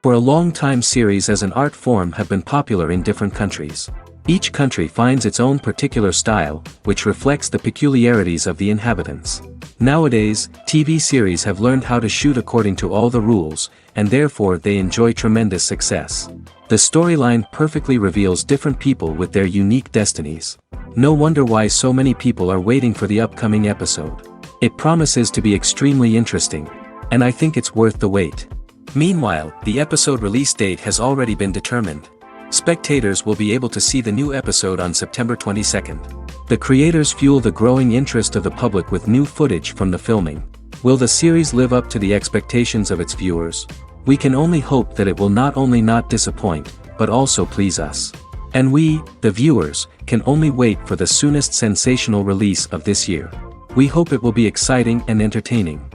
For a long time, series as an art form have been popular in different countries. Each country finds its own particular style, which reflects the peculiarities of the inhabitants. Nowadays, TV series have learned how to shoot according to all the rules, and therefore they enjoy tremendous success. The storyline perfectly reveals different people with their unique destinies. No wonder why so many people are waiting for the upcoming episode. It promises to be extremely interesting, and I think it's worth the wait. Meanwhile, the episode release date has already been determined. Spectators will be able to see the new episode on September 22nd. The creators fuel the growing interest of the public with new footage from the filming. Will the series live up to the expectations of its viewers? We can only hope that it will not only not disappoint, but also please us. And we, the viewers, can only wait for the soonest sensational release of this year. We hope it will be exciting and entertaining.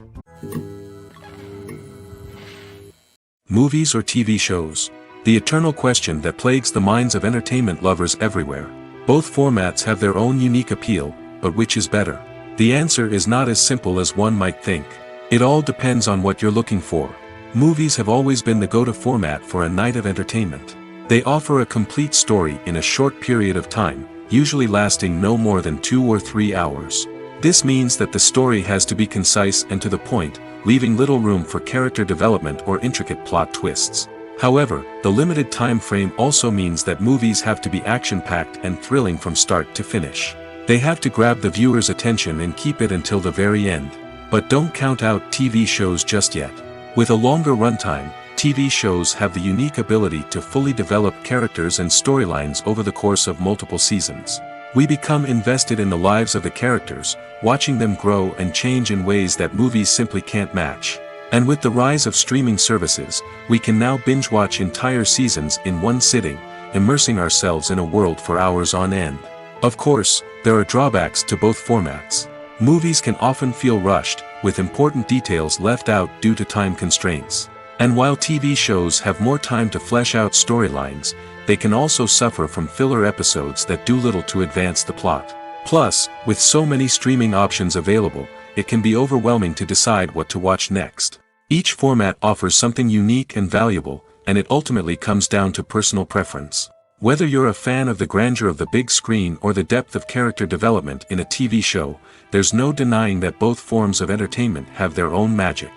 Movies or TV shows? The eternal question that plagues the minds of entertainment lovers everywhere. Both formats have their own unique appeal, but which is better? The answer is not as simple as one might think. It all depends on what you're looking for. Movies have always been the go-to format for a night of entertainment. They offer a complete story in a short period of time, usually lasting no more than 2 or 3 hours. This means that the story has to be concise and to the point, leaving little room for character development or intricate plot twists. However, the limited time frame also means that movies have to be action-packed and thrilling from start to finish. They have to grab the viewer's attention and keep it until the very end. But don't count out TV shows just yet. With a longer runtime, TV shows have the unique ability to fully develop characters and storylines over the course of multiple seasons. We become invested in the lives of the characters, watching them grow and change in ways that movies simply can't match. And with the rise of streaming services, we can now binge-watch entire seasons in one sitting, immersing ourselves in a world for hours on end. Of course, there are drawbacks to both formats. Movies can often feel rushed, with important details left out due to time constraints. And while TV shows have more time to flesh out storylines, they can also suffer from filler episodes that do little to advance the plot. Plus, with so many streaming options available, it can be overwhelming to decide what to watch next. Each format offers something unique and valuable, and it ultimately comes down to personal preference. Whether you're a fan of the grandeur of the big screen or the depth of character development in a TV show, there's no denying that both forms of entertainment have their own magic.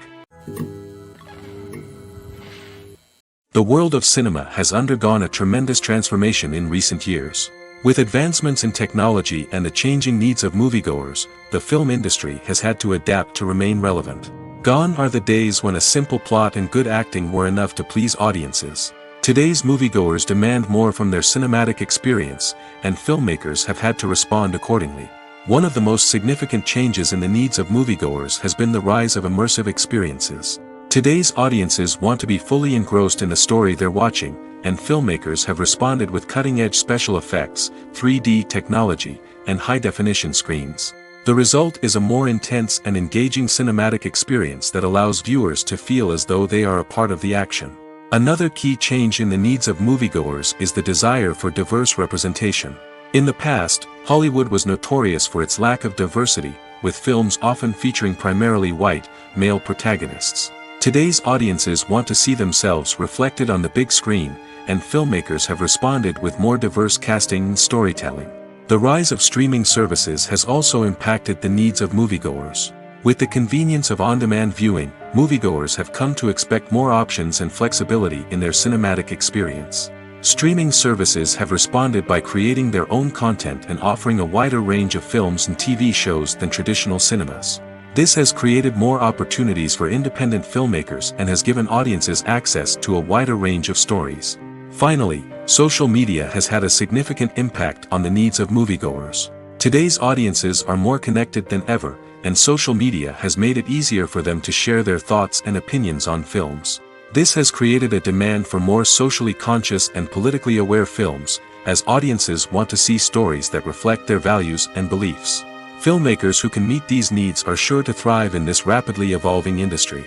The world of cinema has undergone a tremendous transformation in recent years. With advancements in technology and the changing needs of moviegoers, the film industry has had to adapt to remain relevant. Gone are the days when a simple plot and good acting were enough to please audiences. Today's moviegoers demand more from their cinematic experience, and filmmakers have had to respond accordingly. One of the most significant changes in the needs of moviegoers has been the rise of immersive experiences. Today's audiences want to be fully engrossed in the story they're watching, and filmmakers have responded with cutting-edge special effects, 3D technology, and high-definition screens. The result is a more intense and engaging cinematic experience that allows viewers to feel as though they are a part of the action. Another key change in the needs of moviegoers is the desire for diverse representation. In the past, Hollywood was notorious for its lack of diversity, with films often featuring primarily white, male protagonists. Today's audiences want to see themselves reflected on the big screen, and filmmakers have responded with more diverse casting and storytelling. The rise of streaming services has also impacted the needs of moviegoers. With the convenience of on-demand viewing, moviegoers have come to expect more options and flexibility in their cinematic experience. Streaming services have responded by creating their own content and offering a wider range of films and TV shows than traditional cinemas. This has created more opportunities for independent filmmakers and has given audiences access to a wider range of stories. Finally, social media has had a significant impact on the needs of moviegoers. Today's audiences are more connected than ever, and social media has made it easier for them to share their thoughts and opinions on films. This has created a demand for more socially conscious and politically aware films, as audiences want to see stories that reflect their values and beliefs. Filmmakers who can meet these needs are sure to thrive in this rapidly evolving industry.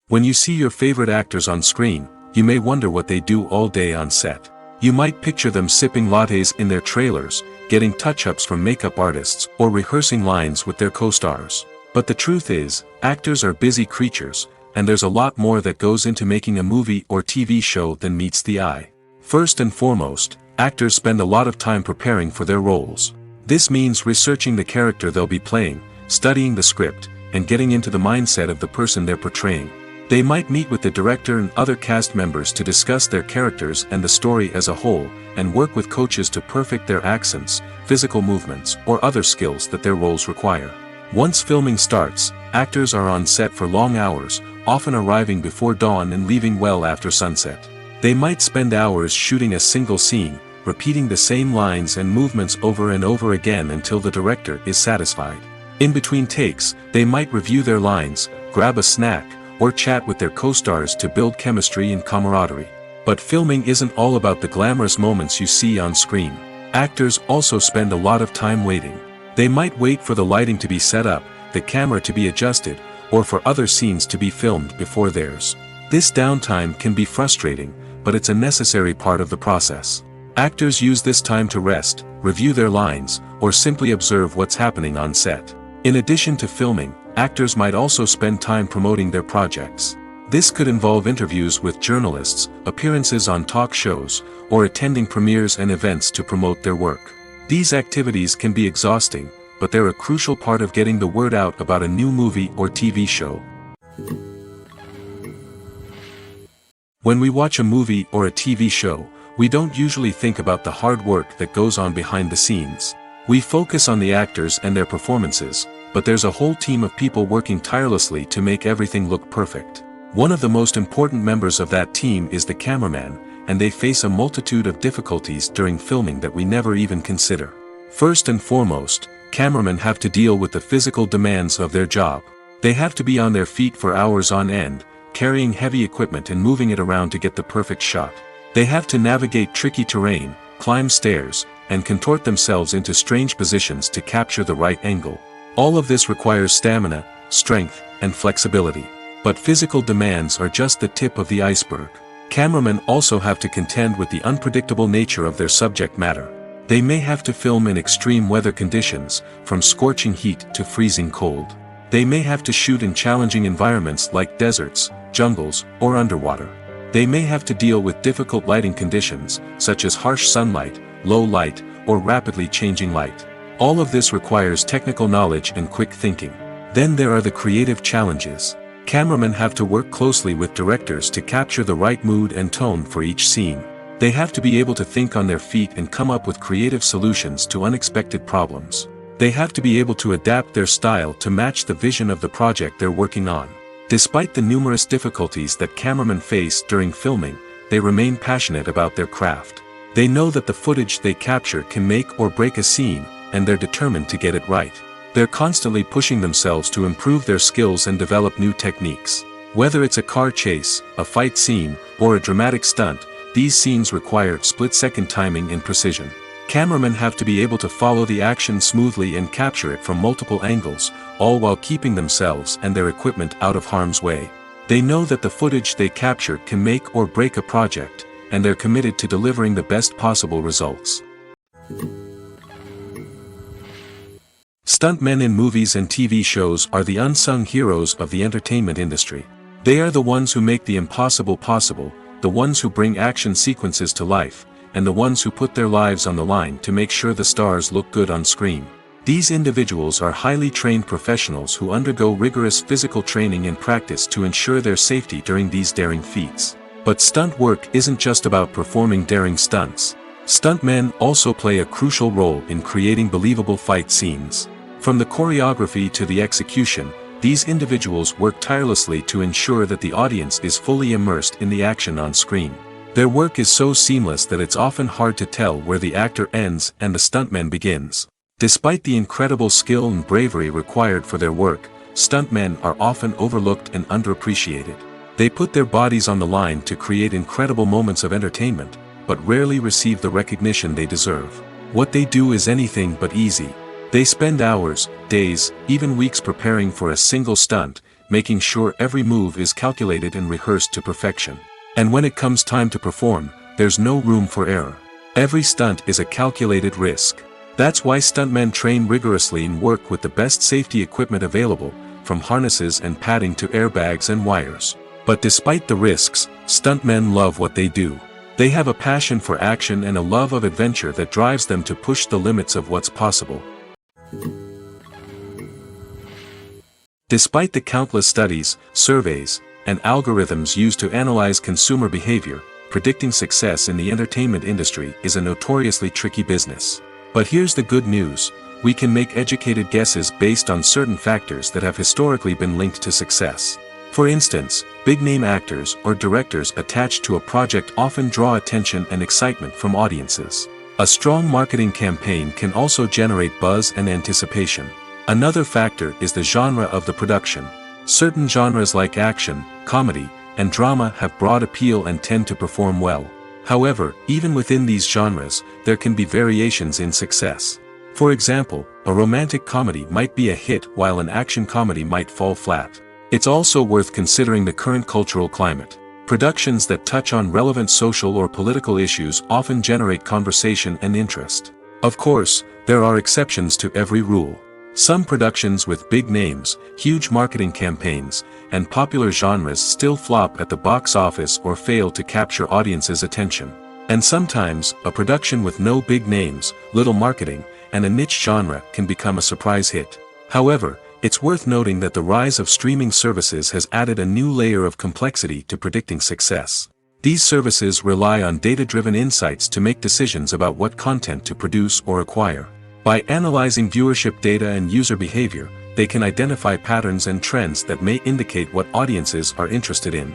When you see your favorite actors on screen, you may wonder what they do all day on set. You might picture them sipping lattes in their trailers, getting touch-ups from makeup artists, or rehearsing lines with their co-stars. But the truth is, actors are busy creatures, and there's a lot more that goes into making a movie or TV show than meets the eye. First and foremost, actors spend a lot of time preparing for their roles. This means researching the character they'll be playing, studying the script, and getting into the mindset of the person they're portraying. They might meet with the director and other cast members to discuss their characters and the story as a whole, and work with coaches to perfect their accents, physical movements, or other skills that their roles require. Once filming starts, actors are on set for long hours, often arriving before dawn and leaving well after sunset. They might spend hours shooting a single scene, repeating the same lines and movements over and over again until the director is satisfied. In between takes, they might review their lines, grab a snack, or chat with their co-stars to build chemistry and camaraderie. But filming isn't all about the glamorous moments you see on screen. Actors also spend a lot of time waiting. They might wait for the lighting to be set up, the camera to be adjusted, or for other scenes to be filmed before theirs. This downtime can be frustrating, but it's a necessary part of the process. Actors use this time to rest, review their lines, or simply observe what's happening on set. In addition to filming, actors might also spend time promoting their projects. This could involve interviews with journalists, appearances on talk shows, or attending premieres and events to promote their work. These activities can be exhausting, but they're a crucial part of getting the word out about a new movie or TV show. When we watch a movie or a TV show, we don't usually think about the hard work that goes on behind the scenes. We focus on the actors and their performances, but there's a whole team of people working tirelessly to make everything look perfect. One of the most important members of that team is the cameraman, and they face a multitude of difficulties during filming that we never even consider. First and foremost, cameramen have to deal with the physical demands of their job. They have to be on their feet for hours on end, carrying heavy equipment and moving it around to get the perfect shot. They have to navigate tricky terrain, climb stairs, and contort themselves into strange positions to capture the right angle. All of this requires stamina, strength, and flexibility. But physical demands are just the tip of the iceberg. Cameramen also have to contend with the unpredictable nature of their subject matter. They may have to film in extreme weather conditions, from scorching heat to freezing cold. They may have to shoot in challenging environments like deserts, jungles, or underwater. They may have to deal with difficult lighting conditions, such as harsh sunlight, low light, or rapidly changing light. All of this requires technical knowledge and quick thinking. Then there are the creative challenges. Cameramen have to work closely with directors to capture the right mood and tone for each scene. They have to be able to think on their feet and come up with creative solutions to unexpected problems. They have to be able to adapt their style to match the vision of the project they're working on. Despite the numerous difficulties that cameramen face during filming, they remain passionate about their craft. They know that the footage they capture can make or break a scene, and they're determined to get it right. They're constantly pushing themselves to improve their skills and develop new techniques. Whether it's a car chase, a fight scene, or a dramatic stunt, these scenes require split-second timing and precision. Cameramen have to be able to follow the action smoothly and capture it from multiple angles, all while keeping themselves and their equipment out of harm's way. They know that the footage they capture can make or break a project, and they're committed to delivering the best possible results. Stuntmen in movies and TV shows are the unsung heroes of the entertainment industry. They are the ones who make the impossible possible, the ones who bring action sequences to life, and the ones who put their lives on the line to make sure the stars look good on screen. These individuals are highly trained professionals who undergo rigorous physical training and practice to ensure their safety during these daring feats. But stunt work isn't just about performing daring stunts. Stuntmen also play a crucial role in creating believable fight scenes. From the choreography to the execution, these individuals work tirelessly to ensure that the audience is fully immersed in the action on screen. Their work is so seamless that it's often hard to tell where the actor ends and the stuntman begins. Despite the incredible skill and bravery required for their work, stuntmen are often overlooked and underappreciated. They put their bodies on the line to create incredible moments of entertainment, but rarely receive the recognition they deserve. What they do is anything but easy. They spend hours, days, even weeks preparing for a single stunt, making sure every move is calculated and rehearsed to perfection. And when it comes time to perform, there's no room for error. Every stunt is a calculated risk. That's why stuntmen train rigorously and work with the best safety equipment available, from harnesses and padding to airbags and wires. But despite the risks, stuntmen love what they do. They have a passion for action and a love of adventure that drives them to push the limits of what's possible. Despite the countless studies, surveys, and algorithms used to analyze consumer behavior, predicting success in the entertainment industry is a notoriously tricky business. But here's the good news: we can make educated guesses based on certain factors that have historically been linked to success. For instance, big-name actors or directors attached to a project often draw attention and excitement from audiences. A strong marketing campaign can also generate buzz and anticipation. Another factor is the genre of the production. Certain genres like action, comedy, and drama have broad appeal and tend to perform well. However, even within these genres, there can be variations in success. For example, a romantic comedy might be a hit while an action comedy might fall flat. It's also worth considering the current cultural climate. Productions that touch on relevant social or political issues often generate conversation and interest. Of course, there are exceptions to every rule. Some productions with big names, huge marketing campaigns, and popular genres still flop at the box office or fail to capture audiences' attention. And sometimes, a production with no big names, little marketing, and a niche genre can become a surprise hit. However, it's worth noting that the rise of streaming services has added a new layer of complexity to predicting success. These services rely on data-driven insights to make decisions about what content to produce or acquire. By analyzing viewership data and user behavior, they can identify patterns and trends that may indicate what audiences are interested in.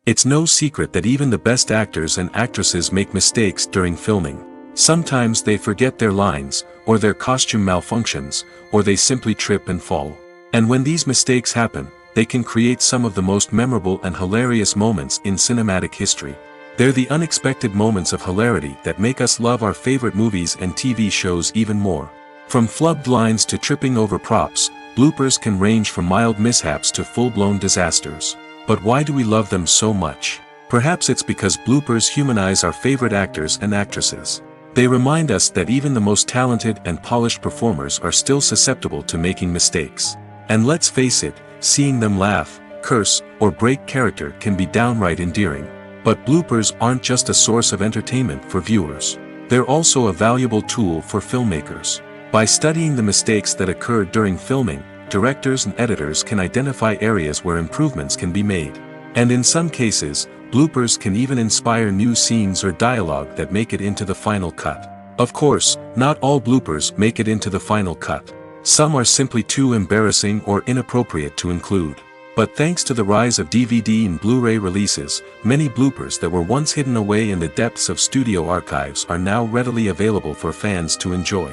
It's no secret that even the best actors and actresses make mistakes during filming. Sometimes they forget their lines, or their costume malfunctions, or they simply trip and fall. And when these mistakes happen, they can create some of the most memorable and hilarious moments in cinematic history. They're the unexpected moments of hilarity that make us love our favorite movies and TV shows even more. From flubbed lines to tripping over props, bloopers can range from mild mishaps to full-blown disasters. But why do we love them so much? Perhaps it's because bloopers humanize our favorite actors and actresses. They remind us that even the most talented and polished performers are still susceptible to making mistakes. And let's face it, seeing them laugh, curse, or break character can be downright endearing. But bloopers aren't just a source of entertainment for viewers. They're also a valuable tool for filmmakers. By studying the mistakes that occurred during filming, directors and editors can identify areas where improvements can be made. And in some cases, bloopers can even inspire new scenes or dialogue that make it into the final cut. Of course, not all bloopers make it into the final cut. Some are simply too embarrassing or inappropriate to include. But thanks to the rise of DVD and Blu-ray releases, many bloopers that were once hidden away in the depths of studio archives are now readily available for fans to enjoy.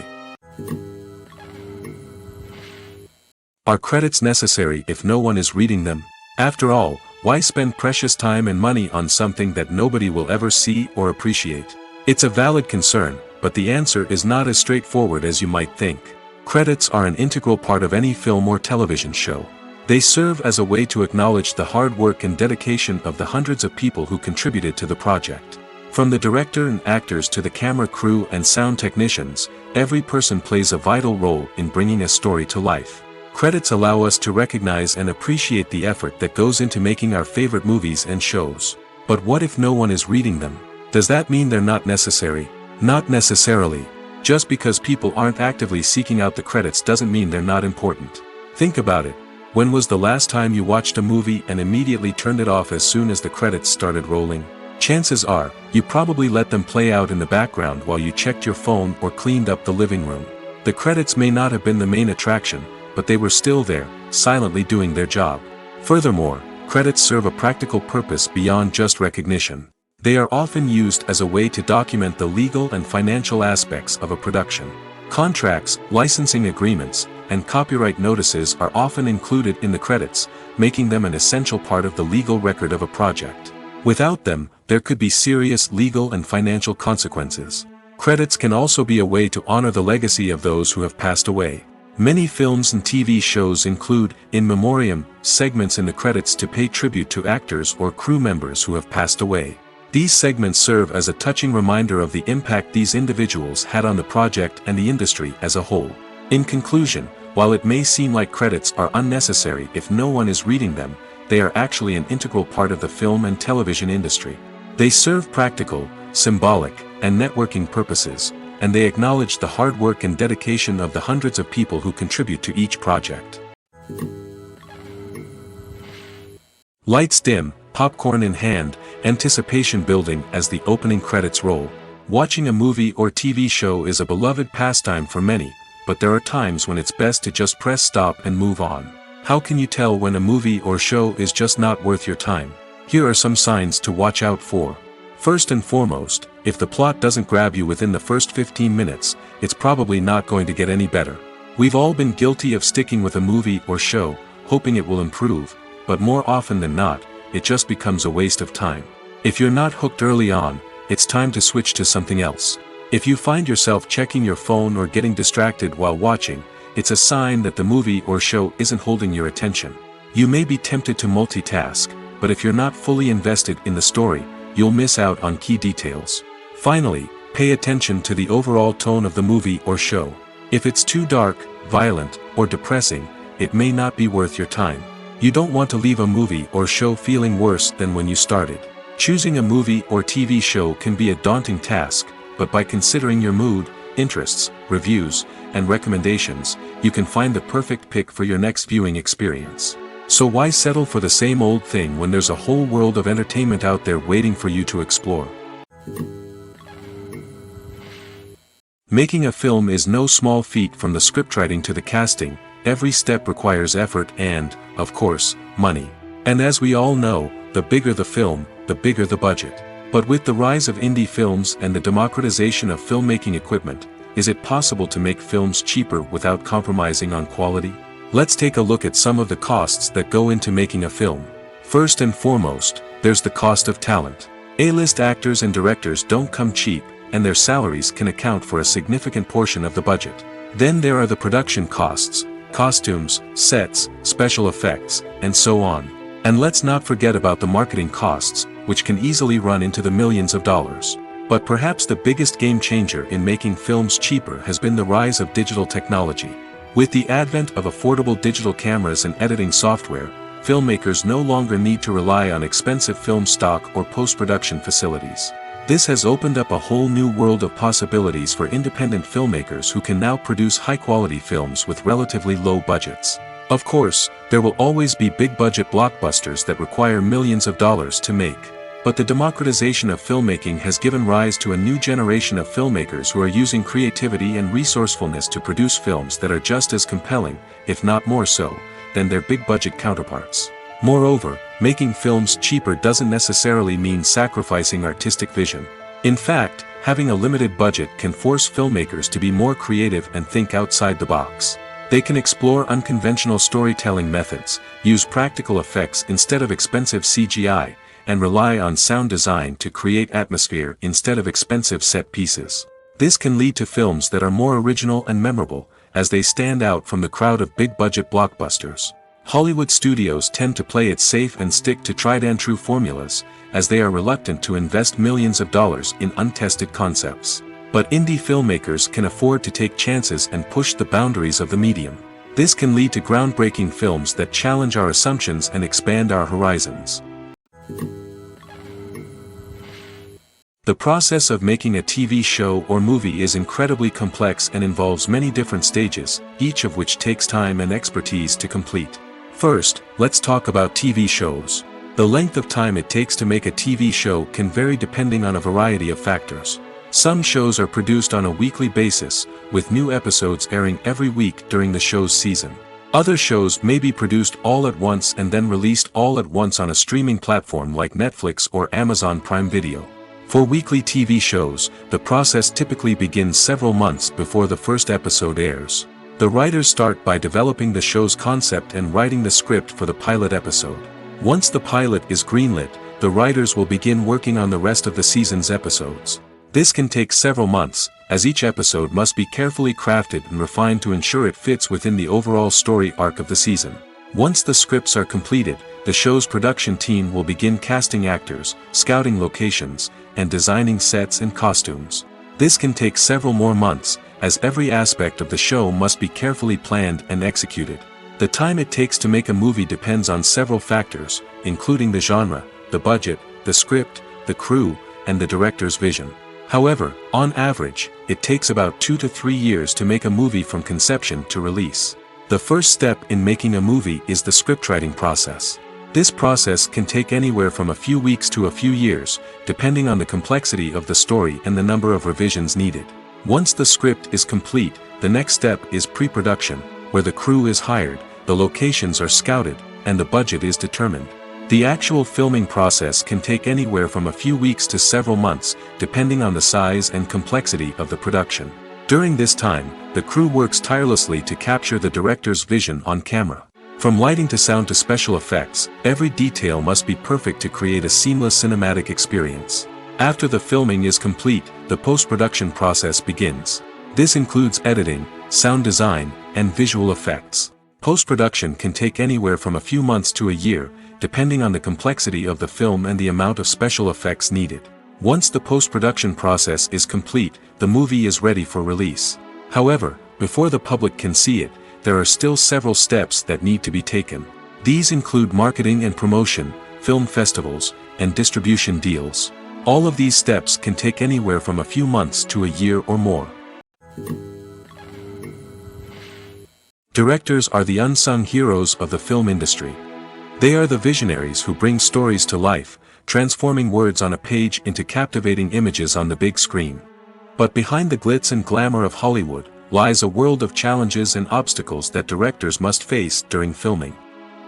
Are credits necessary if no one is reading them? After all, why spend precious time and money on something that nobody will ever see or appreciate? It's a valid concern, but the answer is not as straightforward as you might think. Credits are an integral part of any film or television show. They serve as a way to acknowledge the hard work and dedication of the hundreds of people who contributed to the project. From the director and actors to the camera crew and sound technicians, every person plays a vital role in bringing a story to life. Credits allow us to recognize and appreciate the effort that goes into making our favorite movies and shows. But what if no one is reading them? Does that mean they're not necessary? Not necessarily. Just because people aren't actively seeking out the credits doesn't mean they're not important. Think about it. When was the last time you watched a movie and immediately turned it off as soon as the credits started rolling? Chances are, you probably let them play out in the background while you checked your phone or cleaned up the living room. The credits may not have been the main attraction, but they were still there, silently doing their job. Furthermore, credits serve a practical purpose beyond just recognition. They are often used as a way to document the legal and financial aspects of a production. Contracts, licensing agreements, and copyright notices are often included in the credits, making them an essential part of the legal record of a project. Without them, there could be serious legal and financial consequences. Credits can also be a way to honor the legacy of those who have passed away. Many films and TV shows include, in memoriam, segments in the credits to pay tribute to actors or crew members who have passed away. These segments serve as a touching reminder of the impact these individuals had on the project and the industry as a whole. In conclusion, while it may seem like credits are unnecessary if no one is reading them, they are actually an integral part of the film and television industry. They serve practical, symbolic, and networking purposes, and they acknowledge the hard work and dedication of the hundreds of people who contribute to each project. Lights dim, popcorn in hand, anticipation building as the opening credits roll. Watching a movie or TV show is a beloved pastime for many, but there are times when it's best to just press stop and move on. How can you tell when a movie or show is just not worth your time? Here are some signs to watch out for. First and foremost, if the plot doesn't grab you within the first 15 minutes, it's probably not going to get any better. We've all been guilty of sticking with a movie or show, hoping it will improve, but more often than not, it just becomes a waste of time. If you're not hooked early on, it's time to switch to something else. If you find yourself checking your phone or getting distracted while watching, it's a sign that the movie or show isn't holding your attention. You may be tempted to multitask, but if you're not fully invested in the story, you'll miss out on key details. Finally, pay attention to the overall tone of the movie or show. If it's too dark, violent, or depressing, it may not be worth your time. You don't want to leave a movie or show feeling worse than when you started. Choosing a movie or TV show can be a daunting task, but by considering your mood, interests, reviews, and recommendations, you can find the perfect pick for your next viewing experience. So why settle for the same old thing when there's a whole world of entertainment out there waiting for you to explore? Making a film is no small feat. From the scriptwriting to the casting, every step requires effort and, of course, money. And as we all know, the bigger the film, the bigger the budget. But with the rise of indie films and the democratization of filmmaking equipment, is it possible to make films cheaper without compromising on quality? Let's take a look at some of the costs that go into making a film. First and foremost, there's the cost of talent. A-list actors and directors don't come cheap, and their salaries can account for a significant portion of the budget. Then there are the production costs, costumes, sets, special effects, and so on. And let's not forget about the marketing costs, which can easily run into the millions of dollars. But perhaps the biggest game changer in making films cheaper has been the rise of digital technology. With the advent of affordable digital cameras and editing software, filmmakers no longer need to rely on expensive film stock or post-production facilities. This has opened up a whole new world of possibilities for independent filmmakers who can now produce high-quality films with relatively low budgets. Of course, there will always be big-budget blockbusters that require millions of dollars to make. But the democratization of filmmaking has given rise to a new generation of filmmakers who are using creativity and resourcefulness to produce films that are just as compelling, if not more so, than their big-budget counterparts. Moreover, making films cheaper doesn't necessarily mean sacrificing artistic vision. In fact, having a limited budget can force filmmakers to be more creative and think outside the box. They can explore unconventional storytelling methods, use practical effects instead of expensive CGI, and rely on sound design to create atmosphere instead of expensive set pieces. This can lead to films that are more original and memorable, as they stand out from the crowd of big-budget blockbusters. Hollywood studios tend to play it safe and stick to tried-and-true formulas, as they are reluctant to invest millions of dollars in untested concepts. But indie filmmakers can afford to take chances and push the boundaries of the medium. This can lead to groundbreaking films that challenge our assumptions and expand our horizons. The process of making a TV show or movie is incredibly complex and involves many different stages, each of which takes time and expertise to complete. First, let's talk about TV shows. The length of time it takes to make a TV show can vary depending on a variety of factors. Some shows are produced on a weekly basis, with new episodes airing every week during the show's season. Other shows may be produced all at once and then released all at once on a streaming platform like Netflix or Amazon Prime Video. For weekly TV shows, the process typically begins several months before the first episode airs. The writers start by developing the show's concept and writing the script for the pilot episode. Once the pilot is greenlit, the writers will begin working on the rest of the season's episodes. This can take several months, as each episode must be carefully crafted and refined to ensure it fits within the overall story arc of the season. Once the scripts are completed, the show's production team will begin casting actors, scouting locations, and designing sets and costumes. This can take several more months, as every aspect of the show must be carefully planned and executed. The time it takes to make a movie depends on several factors, including the genre, the budget, the script, the crew, and the director's vision. However, on average, it takes about 2 to 3 years to make a movie from conception to release. The first step in making a movie is the scriptwriting process. This process can take anywhere from a few weeks to a few years, depending on the complexity of the story and the number of revisions needed. Once the script is complete, the next step is pre-production, where the crew is hired, the locations are scouted, and the budget is determined. The actual filming process can take anywhere from a few weeks to several months, depending on the size and complexity of the production. During this time, the crew works tirelessly to capture the director's vision on camera. From lighting to sound to special effects, every detail must be perfect to create a seamless cinematic experience. After the filming is complete, the post-production process begins. This includes editing, sound design, and visual effects. Post-production can take anywhere from a few months to a year, depending on the complexity of the film and the amount of special effects needed. Once the post-production process is complete, the movie is ready for release. However, before the public can see it, there are still several steps that need to be taken. These include marketing and promotion, film festivals, and distribution deals. All of these steps can take anywhere from a few months to a year or more. Directors are the unsung heroes of the film industry. They are the visionaries who bring stories to life, transforming words on a page into captivating images on the big screen. But behind the glitz and glamour of Hollywood, lies a world of challenges and obstacles that directors must face during filming.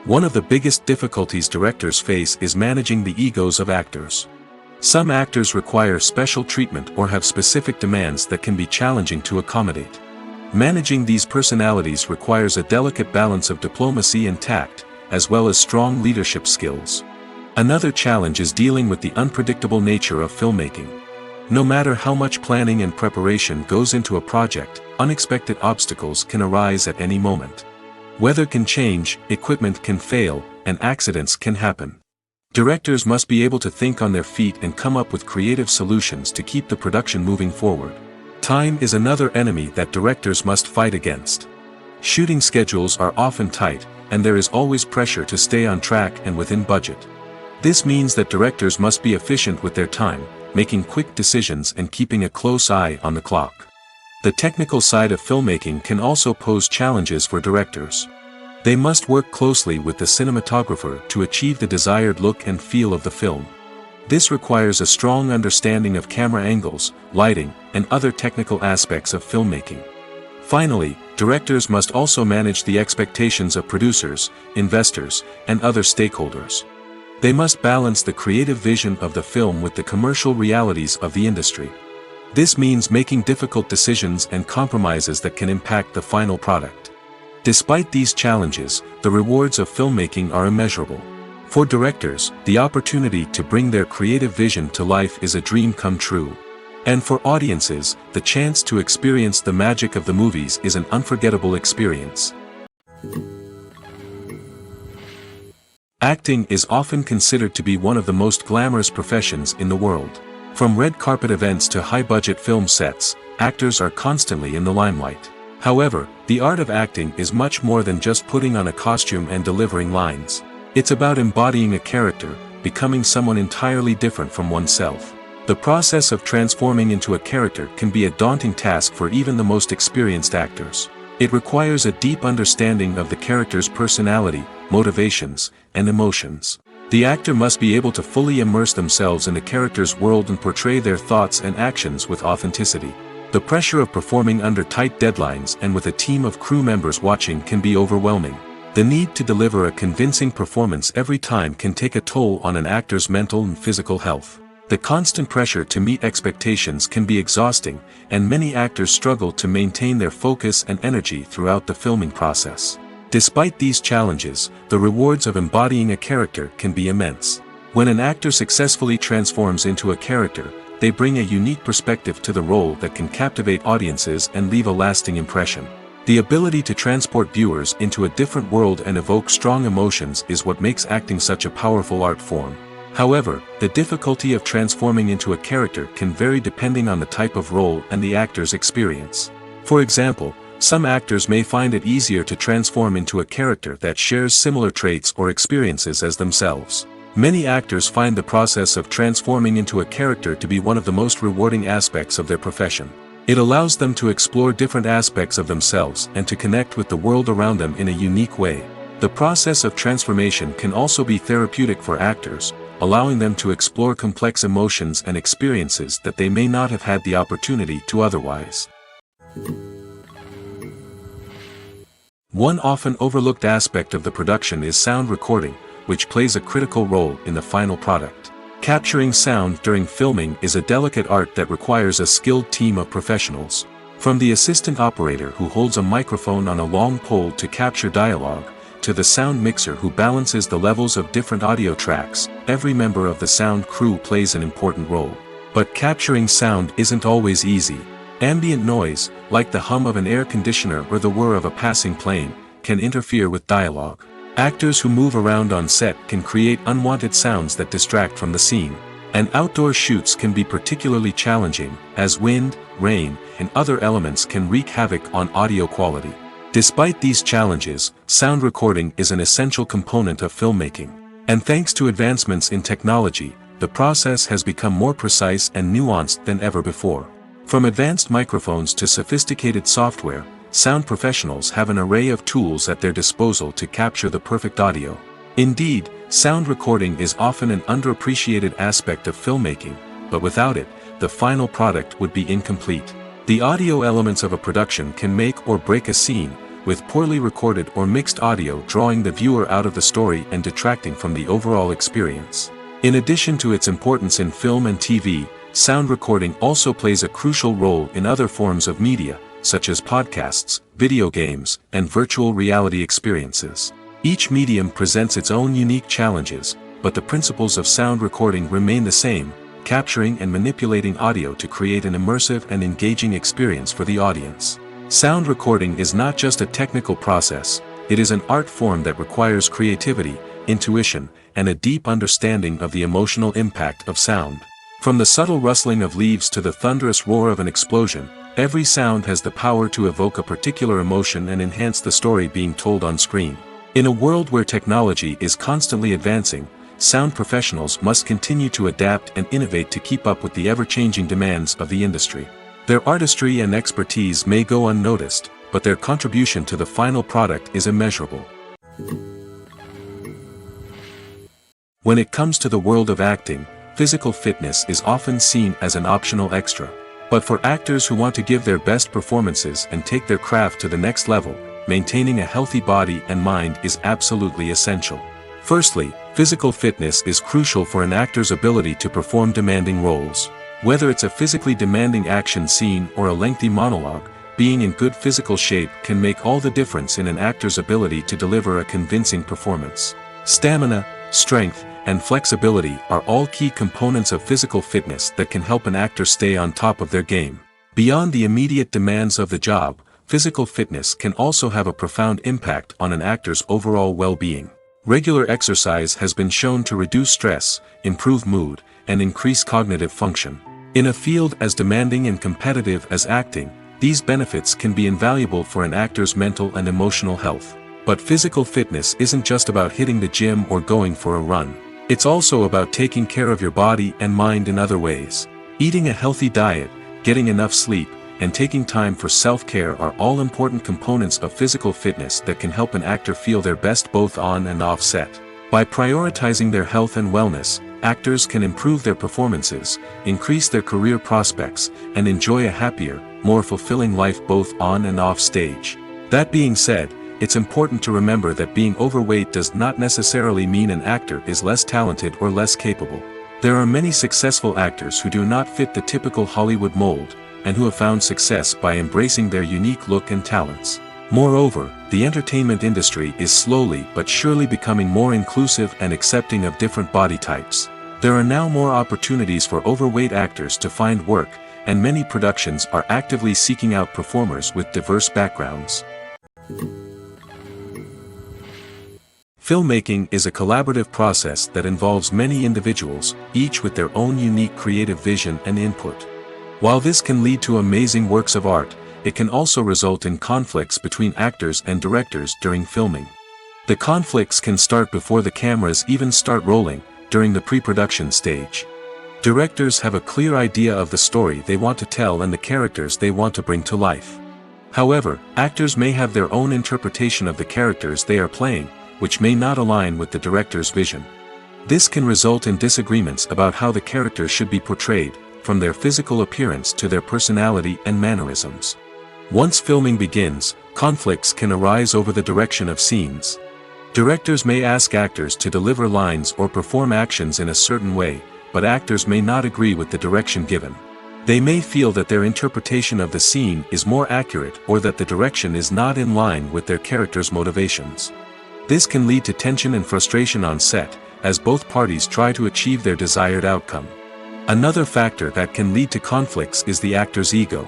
One of the biggest difficulties directors face is managing the egos of actors. Some actors require special treatment or have specific demands that can be challenging to accommodate. Managing these personalities requires a delicate balance of diplomacy and tact, as well as strong leadership skills. Another challenge is dealing with the unpredictable nature of filmmaking. No matter how much planning and preparation goes into a project, unexpected obstacles can arise at any moment. Weather can change, equipment can fail, and accidents can happen. Directors must be able to think on their feet and come up with creative solutions to keep the production moving forward. Time is another enemy that directors must fight against. Shooting schedules are often tight, and there is always pressure to stay on track and within budget. This means that directors must be efficient with their time, making quick decisions and keeping a close eye on the clock. The technical side of filmmaking can also pose challenges for directors. They must work closely with the cinematographer to achieve the desired look and feel of the film. This requires a strong understanding of camera angles, lighting, and other technical aspects of filmmaking. Finally, directors must also manage the expectations of producers, investors, and other stakeholders. They must balance the creative vision of the film with the commercial realities of the industry. This means making difficult decisions and compromises that can impact the final product. Despite these challenges, the rewards of filmmaking are immeasurable. For directors, the opportunity to bring their creative vision to life is a dream come true. And for audiences, the chance to experience the magic of the movies is an unforgettable experience. Acting is often considered to be one of the most glamorous professions in the world. From red carpet events to high-budget film sets, actors are constantly in the limelight. However, the art of acting is much more than just putting on a costume and delivering lines. It's about embodying a character, becoming someone entirely different from oneself. The process of transforming into a character can be a daunting task for even the most experienced actors. It requires a deep understanding of the character's personality, motivations, and emotions. The actor must be able to fully immerse themselves in the character's world and portray their thoughts and actions with authenticity. The pressure of performing under tight deadlines and with a team of crew members watching can be overwhelming. The need to deliver a convincing performance every time can take a toll on an actor's mental and physical health. The constant pressure to meet expectations can be exhausting, and many actors struggle to maintain their focus and energy throughout the filming process. Despite these challenges, the rewards of embodying a character can be immense. When an actor successfully transforms into a character, they bring a unique perspective to the role that can captivate audiences and leave a lasting impression. The ability to transport viewers into a different world and evoke strong emotions is what makes acting such a powerful art form. However, the difficulty of transforming into a character can vary depending on the type of role and the actor's experience. For example, some actors may find it easier to transform into a character that shares similar traits or experiences as themselves. Many actors find the process of transforming into a character to be one of the most rewarding aspects of their profession. It allows them to explore different aspects of themselves and to connect with the world around them in a unique way. The process of transformation can also be therapeutic for actors, allowing them to explore complex emotions and experiences that they may not have had the opportunity to otherwise. One often overlooked aspect of the production is sound recording, which plays a critical role in the final product. Capturing sound during filming is a delicate art that requires a skilled team of professionals. From the assistant operator who holds a microphone on a long pole to capture dialogue, to the sound mixer who balances the levels of different audio tracks, every member of the sound crew plays an important role. But capturing sound isn't always easy. Ambient noise, like the hum of an air conditioner or the whir of a passing plane, can interfere with dialogue. Actors who move around on set can create unwanted sounds that distract from the scene. And outdoor shoots can be particularly challenging, as wind, rain, and other elements can wreak havoc on audio quality. Despite these challenges, sound recording is an essential component of filmmaking. And thanks to advancements in technology, the process has become more precise and nuanced than ever before. From advanced microphones to sophisticated software, sound professionals have an array of tools at their disposal to capture the perfect audio. Indeed, sound recording is often an underappreciated aspect of filmmaking, but without it, the final product would be incomplete. The audio elements of a production can make or break a scene, with poorly recorded or mixed audio drawing the viewer out of the story and detracting from the overall experience. In addition to its importance in film and TV, sound recording also plays a crucial role in other forms of media, such as podcasts, video games, and virtual reality experiences. Each medium presents its own unique challenges, but the principles of sound recording remain the same, capturing and manipulating audio to create an immersive and engaging experience for the audience. Sound recording is not just a technical process, it is an art form that requires creativity, intuition, and a deep understanding of the emotional impact of sound. From the subtle rustling of leaves to the thunderous roar of an explosion, every sound has the power to evoke a particular emotion and enhance the story being told on screen. In a world where technology is constantly advancing, sound professionals must continue to adapt and innovate to keep up with the ever-changing demands of the industry. Their artistry and expertise may go unnoticed, but their contribution to the final product is immeasurable. When it comes to the world of acting, physical fitness is often seen as an optional extra. But for actors who want to give their best performances and take their craft to the next level, maintaining a healthy body and mind is absolutely essential. Firstly, physical fitness is crucial for an actor's ability to perform demanding roles. Whether it's a physically demanding action scene or a lengthy monologue, being in good physical shape can make all the difference in an actor's ability to deliver a convincing performance. Stamina, strength, and flexibility are all key components of physical fitness that can help an actor stay on top of their game. Beyond the immediate demands of the job, physical fitness can also have a profound impact on an actor's overall well-being. Regular exercise has been shown to reduce stress, improve mood, and increase cognitive function. In a field as demanding and competitive as acting, these benefits can be invaluable for an actor's mental and emotional health. But physical fitness isn't just about hitting the gym or going for a run. It's also about taking care of your body and mind in other ways. Eating a healthy diet, getting enough sleep, and taking time for self-care are all important components of physical fitness that can help an actor feel their best both on and off set. By prioritizing their health and wellness, actors can improve their performances, increase their career prospects, and enjoy a happier, more fulfilling life both on and off stage. That being said, it's important to remember that being overweight does not necessarily mean an actor is less talented or less capable. There are many successful actors who do not fit the typical Hollywood mold, and who have found success by embracing their unique look and talents. Moreover, the entertainment industry is slowly but surely becoming more inclusive and accepting of different body types. There are now more opportunities for overweight actors to find work, and many productions are actively seeking out performers with diverse backgrounds. Filmmaking is a collaborative process that involves many individuals, each with their own unique creative vision and input. While this can lead to amazing works of art, it can also result in conflicts between actors and directors during filming. The conflicts can start before the cameras even start rolling, during the pre-production stage. Directors have a clear idea of the story they want to tell and the characters they want to bring to life. However, actors may have their own interpretation of the characters they are playing, which may not align with the director's vision. This can result in disagreements about how the character should be portrayed, from their physical appearance to their personality and mannerisms. Once filming begins, conflicts can arise over the direction of scenes. Directors may ask actors to deliver lines or perform actions in a certain way, but actors may not agree with the direction given. They may feel that their interpretation of the scene is more accurate or that the direction is not in line with their character's motivations. This can lead to tension and frustration on set, as both parties try to achieve their desired outcome. Another factor that can lead to conflicts is the actor's ego.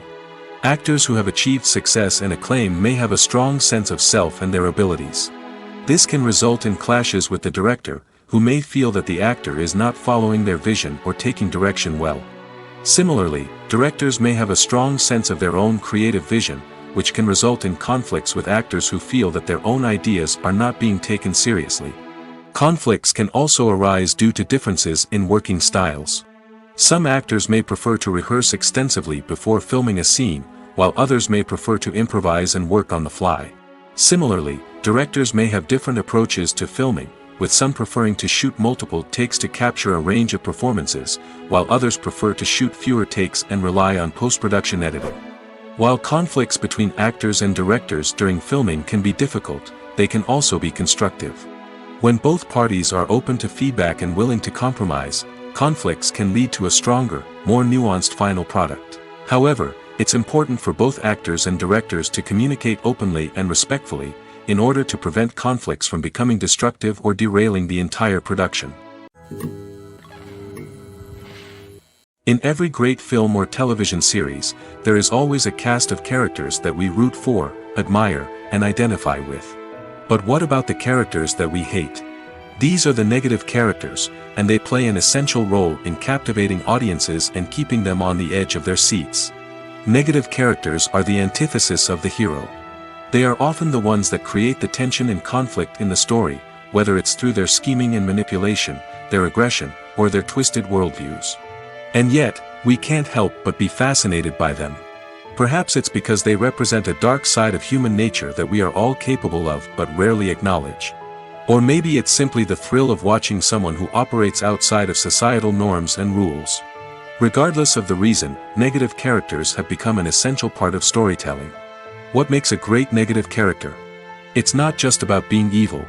Actors who have achieved success and acclaim may have a strong sense of self and their abilities. This can result in clashes with the director, who may feel that the actor is not following their vision or taking direction well. Similarly, directors may have a strong sense of their own creative vision, which can result in conflicts with actors who feel that their own ideas are not being taken seriously. Conflicts can also arise due to differences in working styles. Some actors may prefer to rehearse extensively before filming a scene, while others may prefer to improvise and work on the fly. Similarly, directors may have different approaches to filming, with some preferring to shoot multiple takes to capture a range of performances, while others prefer to shoot fewer takes and rely on post-production editing. While conflicts between actors and directors during filming can be difficult, they can also be constructive. When both parties are open to feedback and willing to compromise, conflicts can lead to a stronger, more nuanced final product. However, it's important for both actors and directors to communicate openly and respectfully, in order to prevent conflicts from becoming destructive or derailing the entire production. In every great film or television series, there is always a cast of characters that we root for, admire, and identify with. But what about the characters that we hate? These are the negative characters, and they play an essential role in captivating audiences and keeping them on the edge of their seats. Negative characters are the antithesis of the hero. They are often the ones that create the tension and conflict in the story, whether it's through their scheming and manipulation, their aggression, or their twisted worldviews. And yet, we can't help but be fascinated by them. Perhaps it's because they represent a dark side of human nature that we are all capable of but rarely acknowledge. Or maybe it's simply the thrill of watching someone who operates outside of societal norms and rules. Regardless of the reason, negative characters have become an essential part of storytelling. What makes a great negative character? It's not just about being evil.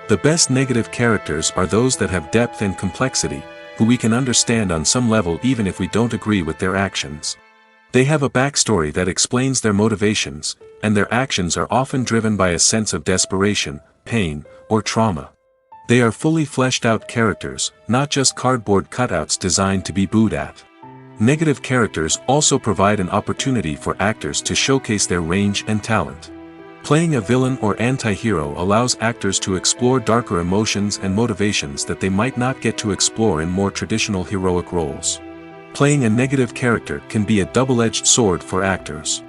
The best negative characters are those that have depth and complexity, who we can understand on some level even if we don't agree with their actions. They have a backstory that explains their motivations, and their actions are often driven by a sense of desperation, pain, or trauma. They are fully fleshed out characters, not just cardboard cutouts designed to be booed at. Negative characters also provide an opportunity for actors to showcase their range and talent. Playing a villain or anti-hero allows actors to explore darker emotions and motivations that they might not get to explore in more traditional heroic roles. Playing a negative character can be a double-edged sword for actors.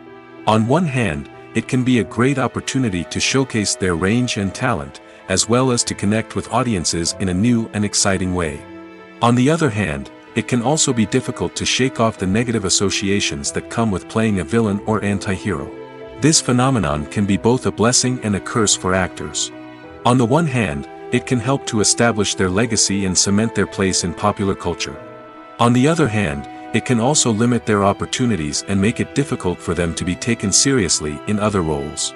On one hand, it can be a great opportunity to showcase their range and talent, as well as to connect with audiences in a new and exciting way. On the other hand, it can also be difficult to shake off the negative associations that come with playing a villain or anti-hero. This phenomenon can be both a blessing and a curse for actors. On the one hand, it can help to establish their legacy and cement their place in popular culture. On the other hand, it can also limit their opportunities and make it difficult for them to be taken seriously in other roles.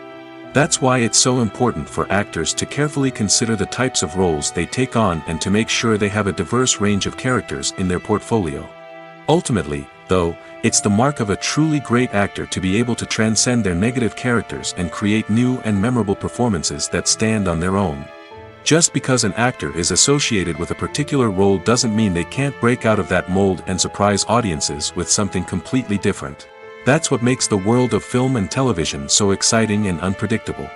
That's why it's so important for actors to carefully consider the types of roles they take on and to make sure they have a diverse range of characters in their portfolio. Ultimately, though, it's the mark of a truly great actor to be able to transcend their negative characters and create new and memorable performances that stand on their own. Just because an actor is associated with a particular role doesn't mean they can't break out of that mold and surprise audiences with something completely different. That's what makes the world of film and television so exciting and unpredictable.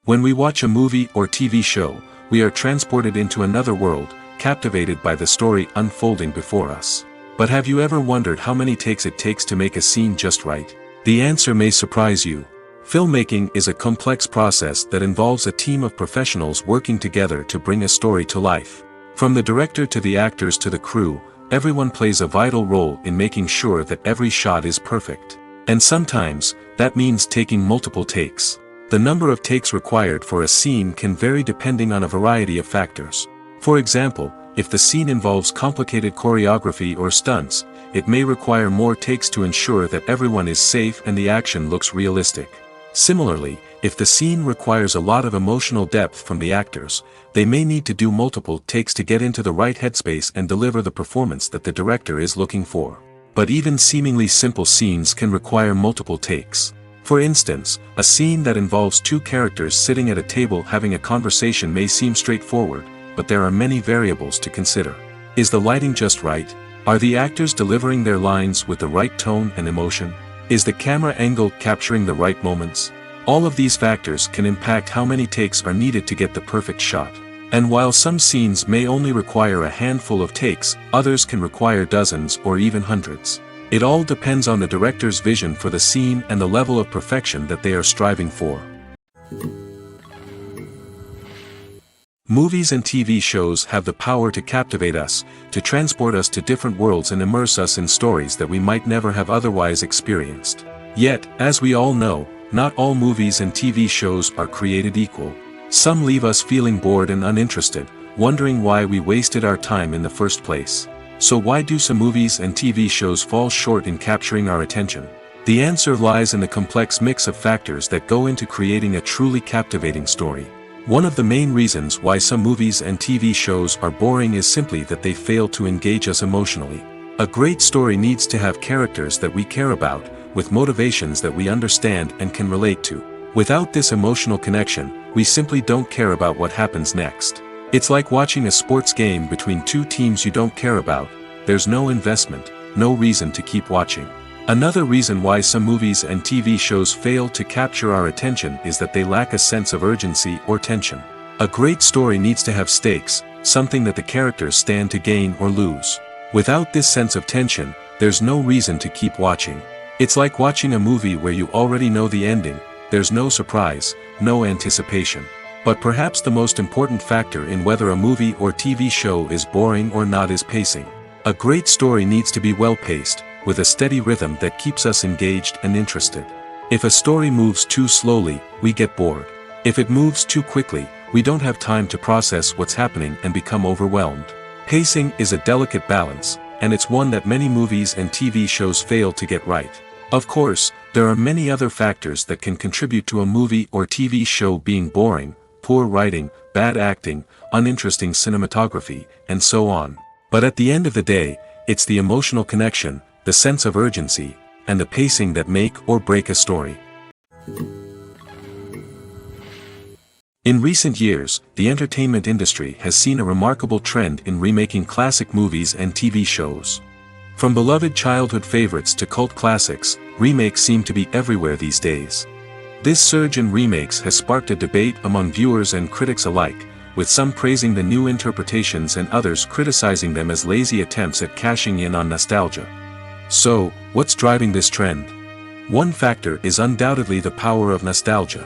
When we watch a movie or TV show, we are transported into another world, captivated by the story unfolding before us. But have you ever wondered how many takes it takes to make a scene just right? The answer may surprise you. Filmmaking is a complex process that involves a team of professionals working together to bring a story to life. From the director to the actors to the crew, everyone plays a vital role in making sure that every shot is perfect. And sometimes, that means taking multiple takes. The number of takes required for a scene can vary depending on a variety of factors. For example, if the scene involves complicated choreography or stunts, it may require more takes to ensure that everyone is safe and the action looks realistic. Similarly, if the scene requires a lot of emotional depth from the actors, they may need to do multiple takes to get into the right headspace and deliver the performance that the director is looking for. But even seemingly simple scenes can require multiple takes. For instance, a scene that involves two characters sitting at a table having a conversation may seem straightforward, but there are many variables to consider. Is the lighting just right? Are the actors delivering their lines with the right tone and emotion? Is the camera angle capturing the right moments? All of these factors can impact how many takes are needed to get the perfect shot. And while some scenes may only require a handful of takes, others can require dozens or even hundreds. It all depends on the director's vision for the scene and the level of perfection that they are striving for. Movies and TV shows have the power to captivate us, to transport us to different worlds and immerse us in stories that we might never have otherwise experienced. Yet, as we all know, not all movies and TV shows are created equal. Some leave us feeling bored and uninterested, wondering why we wasted our time in the first place. So why do some movies and TV shows fall short in capturing our attention? The answer lies in the complex mix of factors that go into creating a truly captivating story. One of the main reasons why some movies and TV shows are boring is simply that they fail to engage us emotionally. A great story needs to have characters that we care about, with motivations that we understand and can relate to. Without this emotional connection, we simply don't care about what happens next. It's like watching a sports game between two teams you don't care about. There's no investment, no reason to keep watching. Another reason why some movies and TV shows fail to capture our attention is that they lack a sense of urgency or tension. A great story needs to have stakes, something that the characters stand to gain or lose. Without this sense of tension, there's no reason to keep watching. It's like watching a movie where you already know the ending. There's no surprise, no anticipation. But perhaps the most important factor in whether a movie or TV show is boring or not is pacing. A great story needs to be well-paced, with a steady rhythm that keeps us engaged and interested. If a story moves too slowly, we get bored. If it moves too quickly, we don't have time to process what's happening and become overwhelmed. Pacing is a delicate balance, and it's one that many movies and TV shows fail to get right. Of course, there are many other factors that can contribute to a movie or TV show being boring: poor writing, bad acting, uninteresting cinematography, and so on. But at the end of the day, it's the emotional connection, the sense of urgency, and the pacing that make or break a story. In recent years, the entertainment industry has seen a remarkable trend in remaking classic movies and TV shows. From beloved childhood favorites to cult classics, remakes seem to be everywhere these days. This surge in remakes has sparked a debate among viewers and critics alike, with some praising the new interpretations and others criticizing them as lazy attempts at cashing in on nostalgia. So, what's driving this trend? One factor is undoubtedly the power of nostalgia.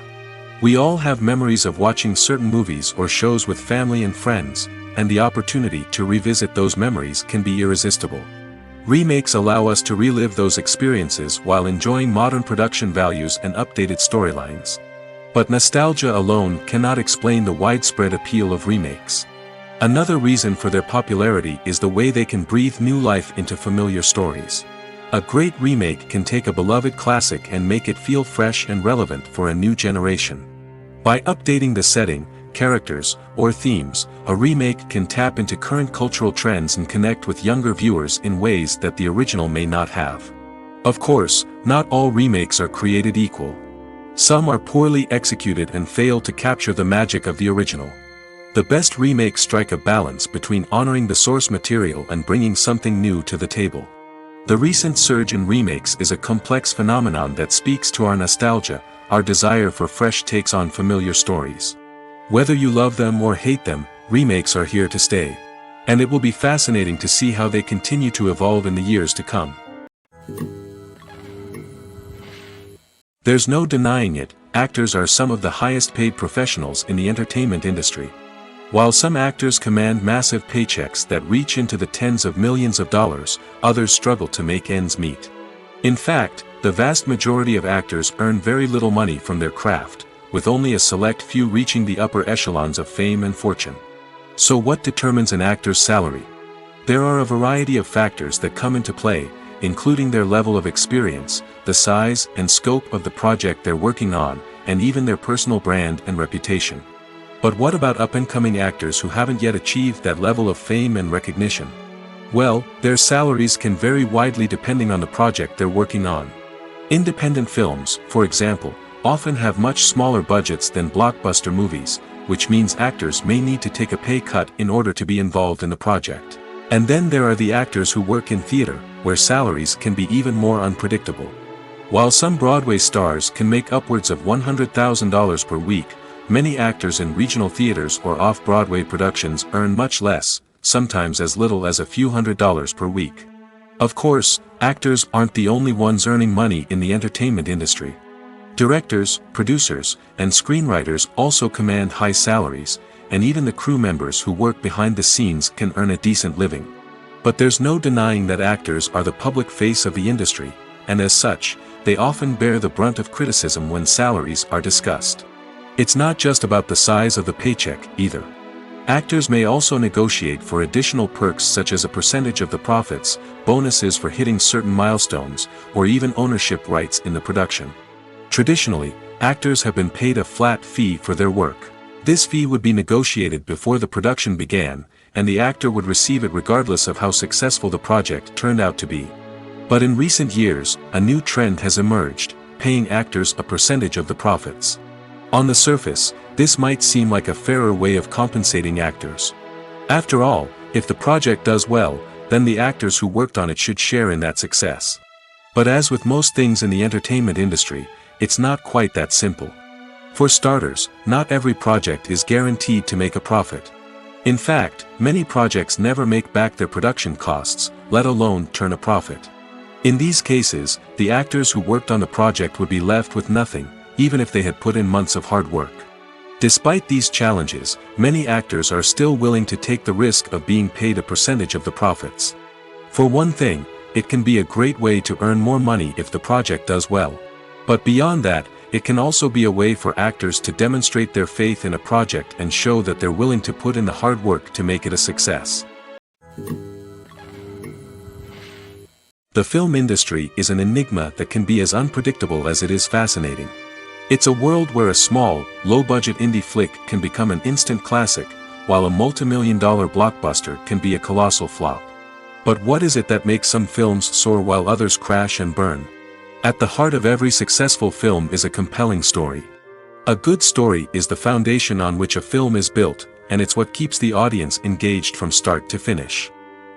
We all have memories of watching certain movies or shows with family and friends, and the opportunity to revisit those memories can be irresistible. Remakes allow us to relive those experiences while enjoying modern production values and updated storylines. But nostalgia alone cannot explain the widespread appeal of remakes. Another reason for their popularity is the way they can breathe new life into familiar stories. A great remake can take a beloved classic and make it feel fresh and relevant for a new generation. By updating the setting, characters, or themes, a remake can tap into current cultural trends and connect with younger viewers in ways that the original may not have. Of course, not all remakes are created equal. Some are poorly executed and fail to capture the magic of the original. The best remakes strike a balance between honoring the source material and bringing something new to the table. The recent surge in remakes is a complex phenomenon that speaks to our nostalgia, our desire for fresh takes on familiar stories. Whether you love them or hate them, remakes are here to stay. And it will be fascinating to see how they continue to evolve in the years to come. There's no denying it, actors are some of the highest paid professionals in the entertainment industry. While some actors command massive paychecks that reach into the tens of millions of dollars, others struggle to make ends meet. In fact, the vast majority of actors earn very little money from their craft, with only a select few reaching the upper echelons of fame and fortune. So what determines an actor's salary? There are a variety of factors that come into play, including their level of experience, the size and scope of the project they're working on, and even their personal brand and reputation. But what about up-and-coming actors who haven't yet achieved that level of fame and recognition? Well, their salaries can vary widely depending on the project they're working on. Independent films, for example, often have much smaller budgets than blockbuster movies, which means actors may need to take a pay cut in order to be involved in the project. And then there are the actors who work in theater, where salaries can be even more unpredictable. While some Broadway stars can make upwards of $100,000 per week, many actors in regional theaters or off-Broadway productions earn much less, sometimes as little as a few $100s per week. Of course, actors aren't the only ones earning money in the entertainment industry. Directors, producers, and screenwriters also command high salaries, and even the crew members who work behind the scenes can earn a decent living. But there's no denying that actors are the public face of the industry, and as such, they often bear the brunt of criticism when salaries are discussed. It's not just about the size of the paycheck, either. Actors may also negotiate for additional perks such as a percentage of the profits, bonuses for hitting certain milestones, or even ownership rights in the production. Traditionally, actors have been paid a flat fee for their work. This fee would be negotiated before the production began, and the actor would receive it regardless of how successful the project turned out to be. But in recent years, a new trend has emerged, paying actors a percentage of the profits. On the surface, this might seem like a fairer way of compensating actors. After all, if the project does well, then the actors who worked on it should share in that success. But as with most things in the entertainment industry, it's not quite that simple. For starters, not every project is guaranteed to make a profit. In fact, many projects never make back their production costs, let alone turn a profit. In these cases, the actors who worked on the project would be left with nothing, even if they had put in months of hard work. Despite these challenges, many actors are still willing to take the risk of being paid a percentage of the profits. For one thing, it can be a great way to earn more money if the project does well. But beyond that, it can also be a way for actors to demonstrate their faith in a project and show that they're willing to put in the hard work to make it a success. The film industry is an enigma that can be as unpredictable as it is fascinating. It's a world where a small, low-budget indie flick can become an instant classic, while a multi-million-dollar blockbuster can be a colossal flop. But what is it that makes some films soar while others crash and burn? At the heart of every successful film is a compelling story. A good story is the foundation on which a film is built, and it's what keeps the audience engaged from start to finish.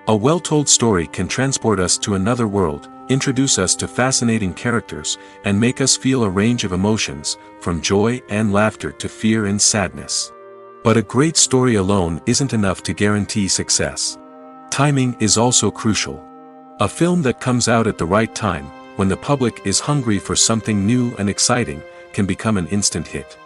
A well-told story can transport us to another world, introduce us to fascinating characters, and make us feel a range of emotions, from joy and laughter to fear and sadness. But a great story alone isn't enough to guarantee success. Timing is also crucial. A film that comes out at the right time, when the public is hungry for something new and exciting, can become an instant hit.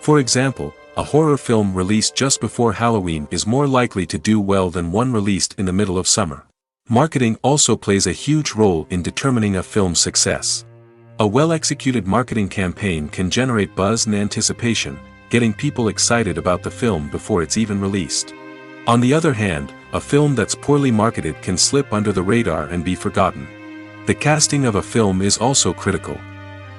For example, a horror film released just before Halloween is more likely to do well than one released in the middle of summer. Marketing also plays a huge role in determining a film's success. A well-executed marketing campaign can generate buzz and anticipation, getting people excited about the film before it's even released. On the other hand, a film that's poorly marketed can slip under the radar and be forgotten. The casting of a film is also critical.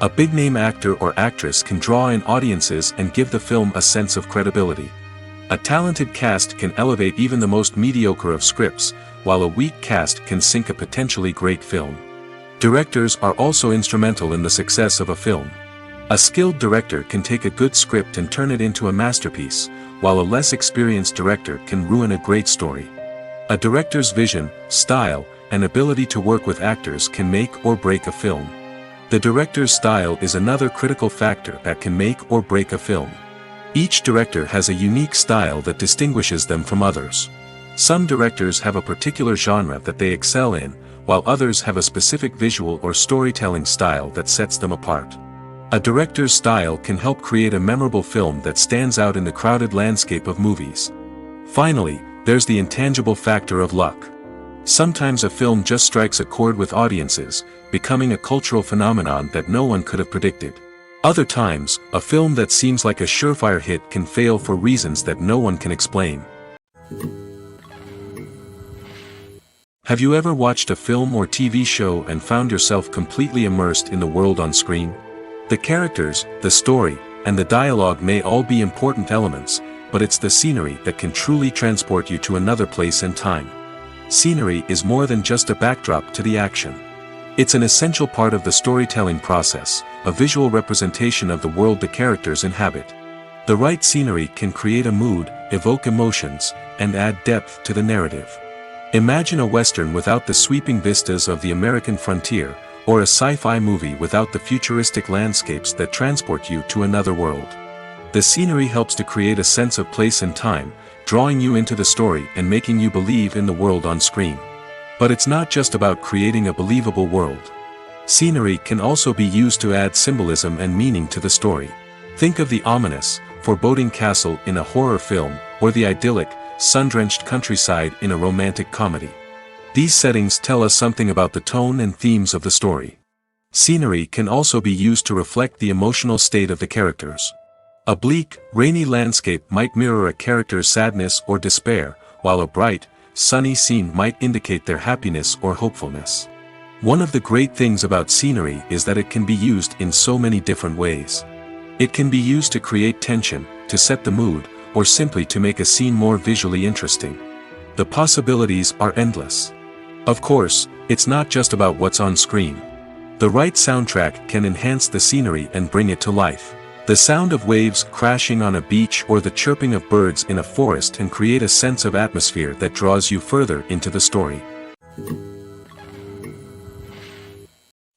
A big-name actor or actress can draw in audiences and give the film a sense of credibility. A talented cast can elevate even the most mediocre of scripts, while a weak cast can sink a potentially great film. Directors are also instrumental in the success of a film. A skilled director can take a good script and turn it into a masterpiece, while a less experienced director can ruin a great story. A director's vision, style, and ability to work with actors can make or break a film. The director's style is another critical factor that can make or break a film. Each director has a unique style that distinguishes them from others. Some directors have a particular genre that they excel in, while others have a specific visual or storytelling style that sets them apart. A director's style can help create a memorable film that stands out in the crowded landscape of movies. Finally, there's the intangible factor of luck. Sometimes a film just strikes a chord with audiences, becoming a cultural phenomenon that no one could have predicted. Other times, a film that seems like a surefire hit can fail for reasons that no one can explain. Have you ever watched a film or TV show and found yourself completely immersed in the world on screen? The characters, the story, and the dialogue may all be important elements, but it's the scenery that can truly transport you to another place and time. Scenery is more than just a backdrop to the action. It's an essential part of the storytelling process, a visual representation of the world the characters inhabit. The right scenery can create a mood, evoke emotions, and add depth to the narrative. Imagine a Western without the sweeping vistas of the American frontier, or a sci-fi movie without the futuristic landscapes that transport you to another world. The scenery helps to create a sense of place and time, drawing you into the story and making you believe in the world on screen. But it's not just about creating a believable world. Scenery can also be used to add symbolism and meaning to the story. Think of the ominous, foreboding castle in a horror film, or the idyllic, sun-drenched countryside in a romantic comedy. These settings tell us something about the tone and themes of the story. Scenery can also be used to reflect the emotional state of the characters. A bleak, rainy landscape might mirror a character's sadness or despair, while a bright, sunny scene might indicate their happiness or hopefulness. One of the great things about scenery is that it can be used in so many different ways. It can be used to create tension, to set the mood, or simply to make a scene more visually interesting. The possibilities are endless. Of course, it's not just about what's on screen. The right soundtrack can enhance the scenery and bring it to life. The sound of waves crashing on a beach or the chirping of birds in a forest can create a sense of atmosphere that draws you further into the story.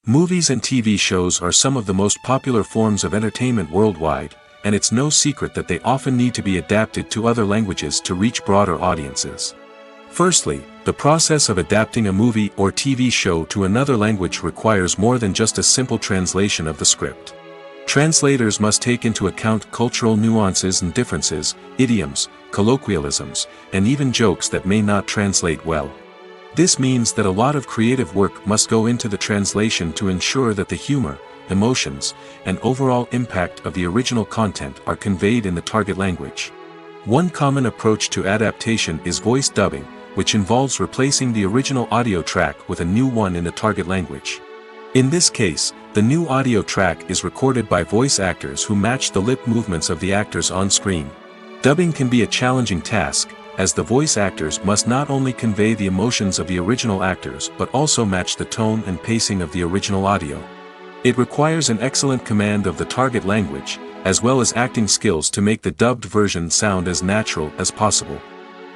Movies and TV shows are some of the most popular forms of entertainment worldwide, and it's no secret that they often need to be adapted to other languages to reach broader audiences. Firstly, the process of adapting a movie or TV show to another language requires more than just a simple translation of the script. Translators must take into account cultural nuances and differences, idioms, colloquialisms, and even jokes that may not translate well. This means that a lot of creative work must go into the translation to ensure that the humor, emotions, and overall impact of the original content are conveyed in the target language. One common approach to adaptation is voice dubbing, which involves replacing the original audio track with a new one in the target language. In this case, the new audio track is recorded by voice actors who match the lip movements of the actors on screen. Dubbing can be a challenging task, as the voice actors must not only convey the emotions of the original actors but also match the tone and pacing of the original audio. It requires an excellent command of the target language, as well as acting skills to make the dubbed version sound as natural as possible.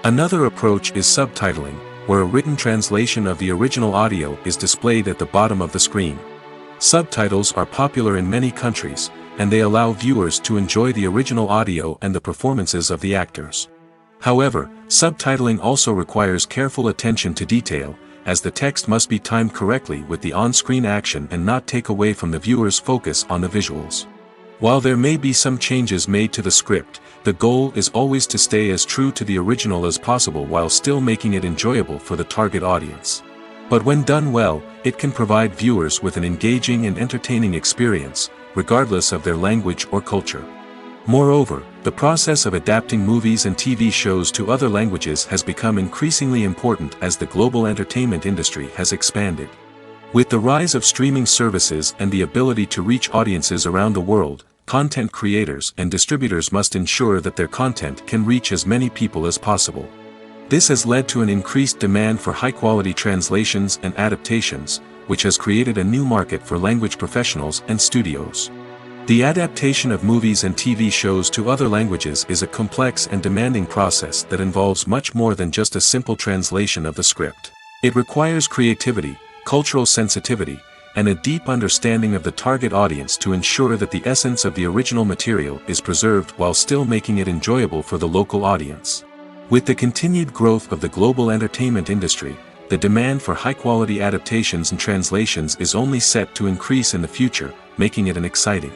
Another approach is subtitling, where a written translation of the original audio is displayed at the bottom of the screen. Subtitles are popular in many countries, and they allow viewers to enjoy the original audio and the performances of the actors. However, subtitling also requires careful attention to detail, as the text must be timed correctly with the on-screen action and not take away from the viewer's focus on the visuals. While there may be some changes made to the script, the goal is always to stay as true to the original as possible while still making it enjoyable for the target audience. But when done well, it can provide viewers with an engaging and entertaining experience, regardless of their language or culture. Moreover, the process of adapting movies and TV shows to other languages has become increasingly important as the global entertainment industry has expanded. With the rise of streaming services and the ability to reach audiences around the world, content creators and distributors must ensure that their content can reach as many people as possible. This has led to an increased demand for high-quality translations and adaptations, which has created a new market for language professionals and studios. The adaptation of movies and TV shows to other languages is a complex and demanding process that involves much more than just a simple translation of the script. It requires creativity, cultural sensitivity, and a deep understanding of the target audience to ensure that the essence of the original material is preserved while still making it enjoyable for the local audience. With the continued growth of the global entertainment industry, the demand for high-quality adaptations and translations is only set to increase in the future, making it an exciting.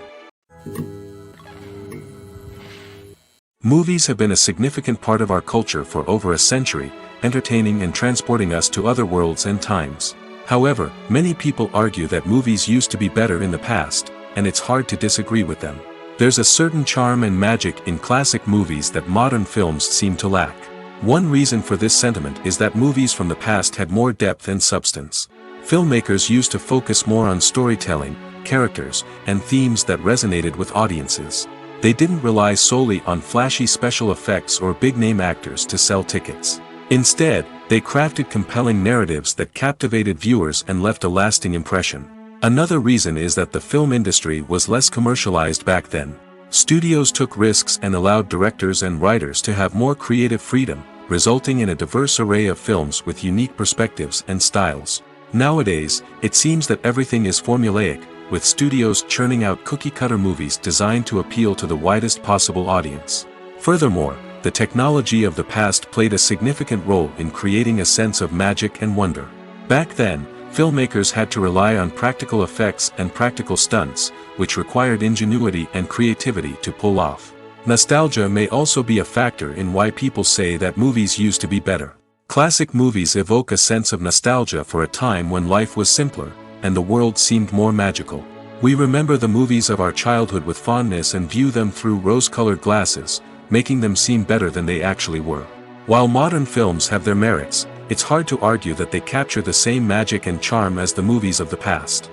Movies have been a significant part of our culture for over a century, entertaining and transporting us to other worlds and times. However, many people argue that movies used to be better in the past, and it's hard to disagree with them. There's a certain charm and magic in classic movies that modern films seem to lack. One reason for this sentiment is that movies from the past had more depth and substance. Filmmakers used to focus more on storytelling, characters, and themes that resonated with audiences. They didn't rely solely on flashy special effects or big-name actors to sell tickets. Instead, they crafted compelling narratives that captivated viewers and left a lasting impression. Another reason is that the film industry was less commercialized back then. Studios took risks and allowed directors and writers to have more creative freedom, resulting in a diverse array of films with unique perspectives and styles. Nowadays, it seems that everything is formulaic, with studios churning out cookie-cutter movies designed to appeal to the widest possible audience. Furthermore, the technology of the past played a significant role in creating a sense of magic and wonder. Back then, filmmakers had to rely on practical effects and practical stunts, which required ingenuity and creativity to pull off. Nostalgia may also be a factor in why people say that movies used to be better. Classic movies evoke a sense of nostalgia for a time when life was simpler, and the world seemed more magical. We remember the movies of our childhood with fondness and view them through rose-colored glasses, making them seem better than they actually were. While modern films have their merits, it's hard to argue that they capture the same magic and charm as the movies of the past.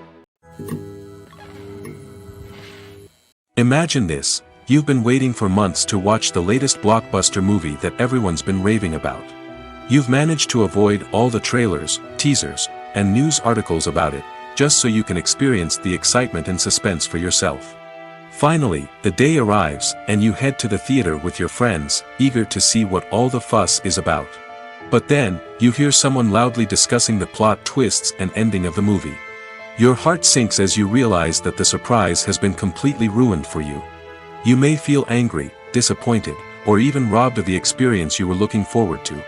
Imagine this: you've been waiting for months to watch the latest blockbuster movie that everyone's been raving about. You've managed to avoid all the trailers, teasers, and news articles about it, just so you can experience the excitement and suspense for yourself. Finally, the day arrives, and you head to the theater with your friends, eager to see what all the fuss is about. But then, you hear someone loudly discussing the plot twists and ending of the movie. Your heart sinks as you realize that the surprise has been completely ruined for you. You may feel angry, disappointed, or even robbed of the experience you were looking forward to.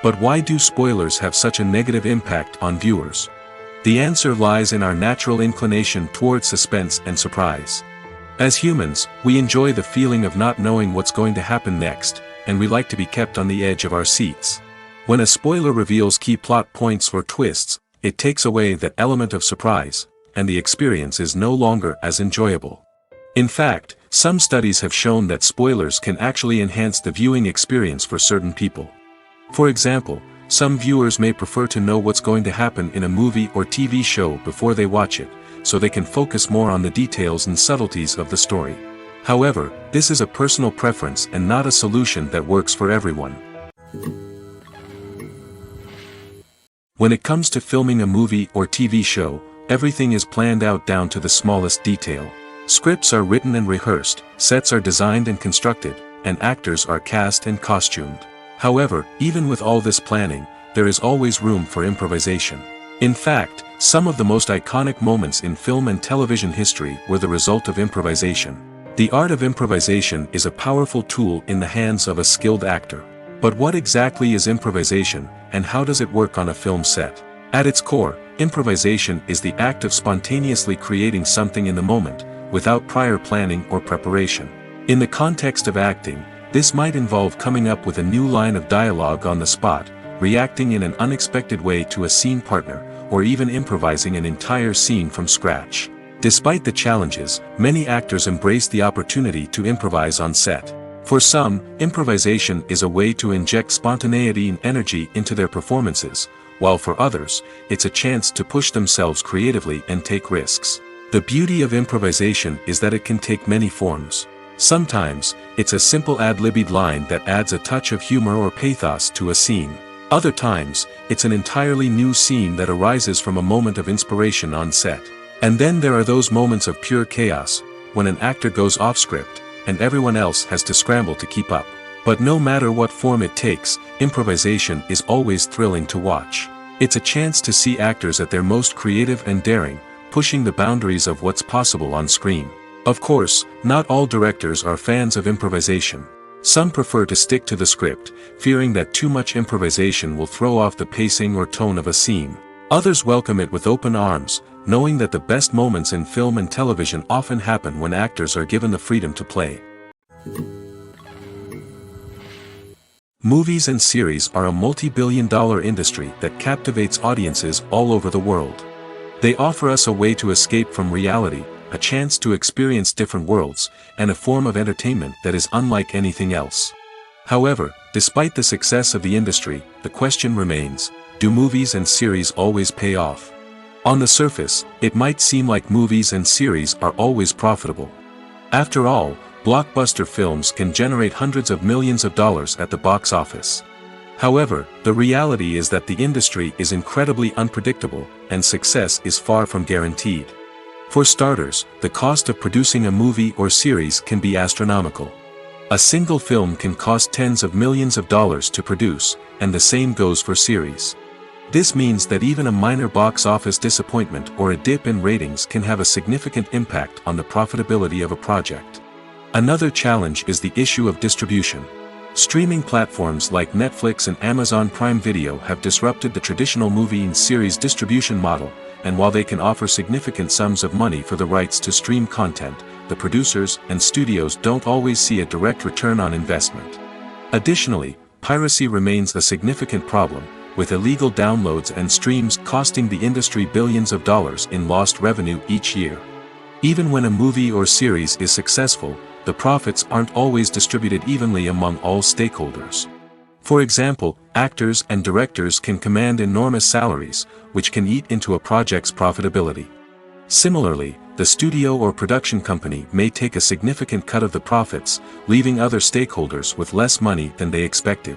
But why do spoilers have such a negative impact on viewers? The answer lies in our natural inclination toward suspense and surprise. As humans, we enjoy the feeling of not knowing what's going to happen next, and we like to be kept on the edge of our seats. When a spoiler reveals key plot points or twists, it takes away that element of surprise, and the experience is no longer as enjoyable. In fact, some studies have shown that spoilers can actually enhance the viewing experience for certain people. For example, some viewers may prefer to know what's going to happen in a movie or TV show before they watch it, so they can focus more on the details and subtleties of the story. However, this is a personal preference and not a solution that works for everyone. When it comes to filming a movie or TV show, everything is planned out down to the smallest detail. Scripts are written and rehearsed, sets are designed and constructed, and actors are cast and costumed. However, even with all this planning, there is always room for improvisation. In fact, some of the most iconic moments in film and television history were the result of improvisation. The art of improvisation is a powerful tool in the hands of a skilled actor. But what exactly is improvisation, and how does it work on a film set? At its core, improvisation is the act of spontaneously creating something in the moment, without prior planning or preparation. In the context of acting, this might involve coming up with a new line of dialogue on the spot, reacting in an unexpected way to a scene partner, or even improvising an entire scene from scratch. Despite the challenges, many actors embrace the opportunity to improvise on set. For some, improvisation is a way to inject spontaneity and energy into their performances, while for others, it's a chance to push themselves creatively and take risks. The beauty of improvisation is that it can take many forms. Sometimes, it's a simple ad-libbed line that adds a touch of humor or pathos to a scene. Other times, it's an entirely new scene that arises from a moment of inspiration on set. And then there are those moments of pure chaos, when an actor goes off script, and everyone else has to scramble to keep up. But no matter what form it takes, improvisation is always thrilling to watch. It's a chance to see actors at their most creative and daring, pushing the boundaries of what's possible on screen. Of course, not all directors are fans of improvisation. Some prefer to stick to the script, fearing that too much improvisation will throw off the pacing or tone of a scene. Others welcome it with open arms, knowing that the best moments in film and television often happen when actors are given the freedom to play. Movies and series are a multi-billion-dollar industry that captivates audiences all over the world. They offer us a way to escape from reality, a chance to experience different worlds, and a form of entertainment that is unlike anything else. However, despite the success of the industry, the question remains, do movies and series always pay off? On the surface, it might seem like movies and series are always profitable. After all, blockbuster films can generate hundreds of millions of dollars at the box office. However, the reality is that the industry is incredibly unpredictable, and success is far from guaranteed. For starters, the cost of producing a movie or series can be astronomical. A single film can cost tens of millions of dollars to produce, and the same goes for series. This means that even a minor box office disappointment or a dip in ratings can have a significant impact on the profitability of a project. Another challenge is the issue of distribution. Streaming platforms like Netflix and Amazon Prime Video have disrupted the traditional movie and series distribution model, and while they can offer significant sums of money for the rights to stream content, the producers and studios don't always see a direct return on investment. Additionally, piracy remains a significant problem, with illegal downloads and streams costing the industry billions of dollars in lost revenue each year. Even when a movie or series is successful, the profits aren't always distributed evenly among all stakeholders. For example, actors and directors can command enormous salaries, which can eat into a project's profitability. Similarly, the studio or production company may take a significant cut of the profits, leaving other stakeholders with less money than they expected.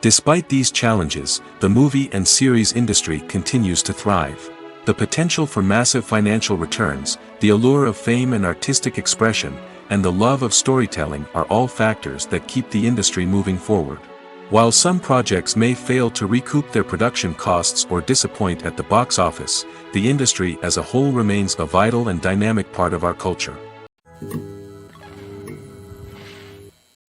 Despite these challenges, the movie and series industry continues to thrive. The potential for massive financial returns, the allure of fame and artistic expression, and the love of storytelling are all factors that keep the industry moving forward. While some projects may fail to recoup their production costs or disappoint at the box office, the industry as a whole remains a vital and dynamic part of our culture.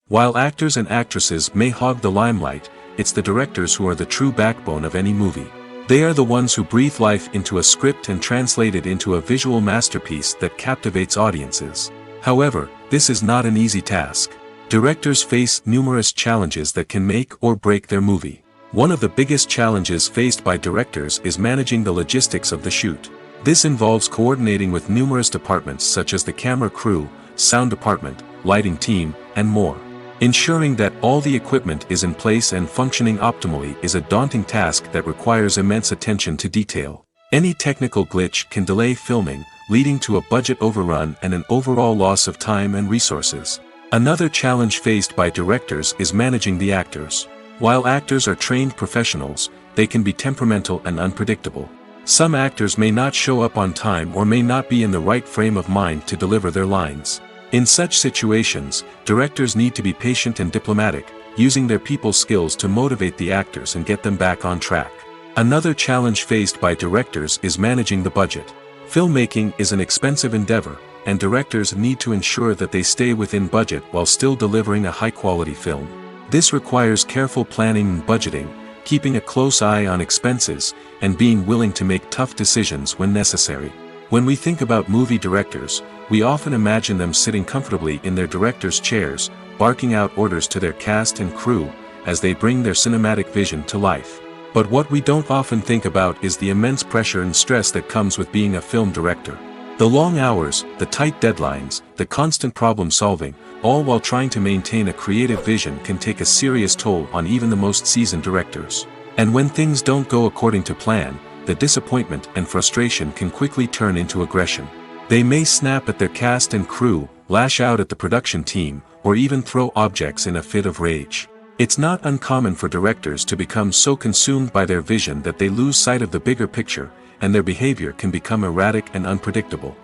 While actors and actresses may hog the limelight, it's the directors who are the true backbone of any movie. They are the ones who breathe life into a script and translate it into a visual masterpiece that captivates audiences. However, this is not an easy task. Directors face numerous challenges that can make or break their movie. One of the biggest challenges faced by directors is managing the logistics of the shoot. This involves coordinating with numerous departments such as the camera crew, sound department, lighting team, and more. Ensuring that all the equipment is in place and functioning optimally is a daunting task that requires immense attention to detail. Any technical glitch can delay filming, leading to a budget overrun and an overall loss of time and resources. Another challenge faced by directors is managing the actors. While actors are trained professionals, they can be temperamental and unpredictable. Some actors may not show up on time or may not be in the right frame of mind to deliver their lines. In such situations, directors need to be patient and diplomatic, using their people skills to motivate the actors and get them back on track. Another challenge faced by directors is managing the budget. Filmmaking is an expensive endeavor, and directors need to ensure that they stay within budget while still delivering a high-quality film. This requires careful planning and budgeting, keeping a close eye on expenses, and being willing to make tough decisions when necessary. When we think about movie directors, we often imagine them sitting comfortably in their director's chairs, barking out orders to their cast and crew, as they bring their cinematic vision to life. But what we don't often think about is the immense pressure and stress that comes with being a film director. The long hours, the tight deadlines, the constant problem solving, all while trying to maintain a creative vision can take a serious toll on even the most seasoned directors. And when things don't go according to plan, the disappointment and frustration can quickly turn into aggression. They may snap at their cast and crew, lash out at the production team, or even throw objects in a fit of rage. It's not uncommon for directors to become so consumed by their vision that they lose sight of the bigger picture, and their behavior can become erratic and unpredictable.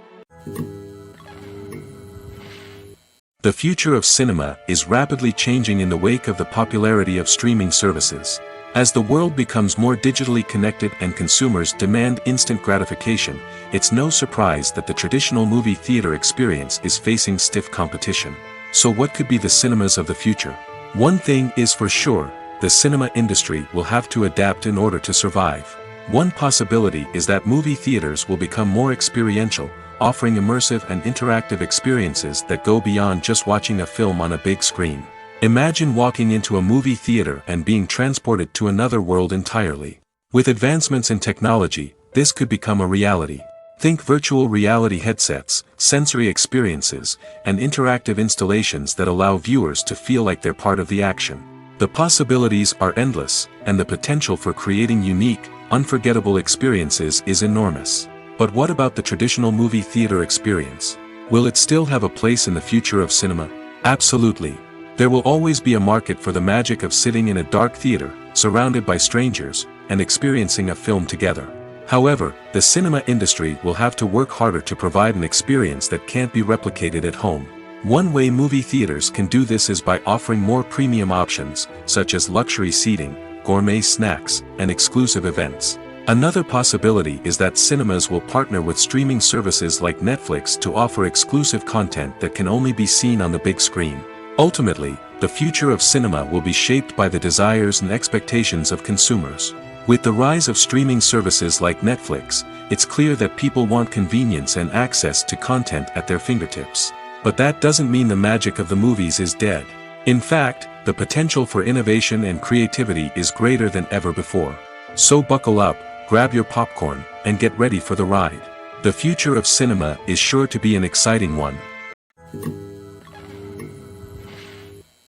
The future of cinema is rapidly changing in the wake of the popularity of streaming services. As the world becomes more digitally connected and consumers demand instant gratification, it's no surprise that the traditional movie theater experience is facing stiff competition. So what could be the cinemas of the future? One thing is for sure, the cinema industry will have to adapt in order to survive. One possibility is that movie theaters will become more experiential, offering immersive and interactive experiences that go beyond just watching a film on a big screen. Imagine walking into a movie theater and being transported to another world entirely. With advancements in technology, this could become a reality. Think virtual reality headsets, sensory experiences, and interactive installations that allow viewers to feel like they're part of the action. The possibilities are endless, and the potential for creating unique, unforgettable experiences is enormous. But what about the traditional movie theater experience? Will it still have a place in the future of cinema? Absolutely. There will always be a market for the magic of sitting in a dark theater, surrounded by strangers, and experiencing a film together. However, the cinema industry will have to work harder to provide an experience that can't be replicated at home. One way movie theaters can do this is by offering more premium options, such as luxury seating, gourmet snacks, and exclusive events. Another possibility is that cinemas will partner with streaming services like Netflix to offer exclusive content that can only be seen on the big screen. Ultimately, the future of cinema will be shaped by the desires and expectations of consumers. With the rise of streaming services like Netflix, it's clear that people want convenience and access to content at their fingertips. But that doesn't mean the magic of the movies is dead. In fact, the potential for innovation and creativity is greater than ever before. So buckle up, grab your popcorn, and get ready for the ride. The future of cinema is sure to be an exciting one.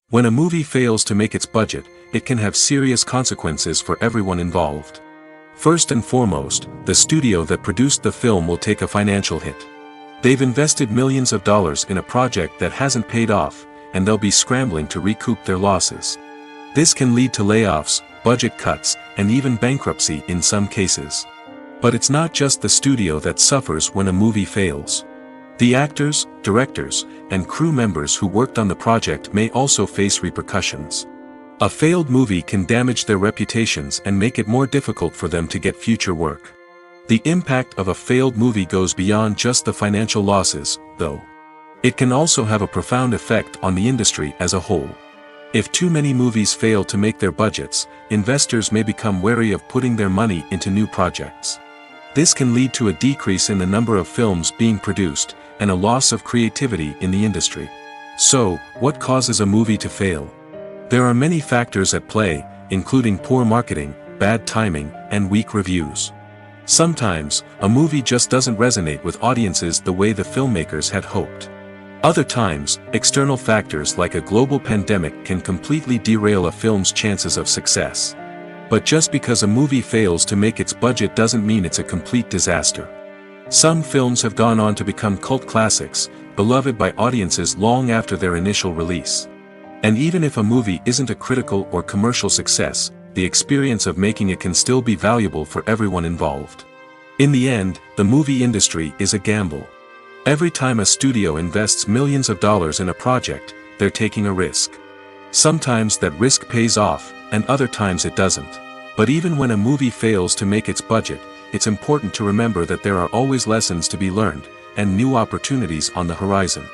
When a movie fails to make its budget, it can have serious consequences for everyone involved. First and foremost, the studio that produced the film will take a financial hit. They've invested millions of dollars in a project that hasn't paid off, and they'll be scrambling to recoup their losses. This can lead to layoffs, budget cuts, and even bankruptcy in some cases. But it's not just the studio that suffers when a movie fails. The actors, directors, and crew members who worked on the project may also face repercussions. A failed movie can damage their reputations and make it more difficult for them to get future work. The impact of a failed movie goes beyond just the financial losses, though. It can also have a profound effect on the industry as a whole. If too many movies fail to make their budgets, investors may become wary of putting their money into new projects. This can lead to a decrease in the number of films being produced, and a loss of creativity in the industry. So, what causes a movie to fail? There are many factors at play, including poor marketing, bad timing, and weak reviews. Sometimes, a movie just doesn't resonate with audiences the way the filmmakers had hoped. Other times, external factors like a global pandemic can completely derail a film's chances of success. But just because a movie fails to make its budget doesn't mean it's a complete disaster. Some films have gone on to become cult classics, beloved by audiences long after their initial release. And even if a movie isn't a critical or commercial success, the experience of making it can still be valuable for everyone involved. In the end, the movie industry is a gamble. Every time a studio invests millions of dollars in a project, they're taking a risk. Sometimes that risk pays off, and other times it doesn't. But even when a movie fails to make its budget, it's important to remember that there are always lessons to be learned, and new opportunities on the horizon.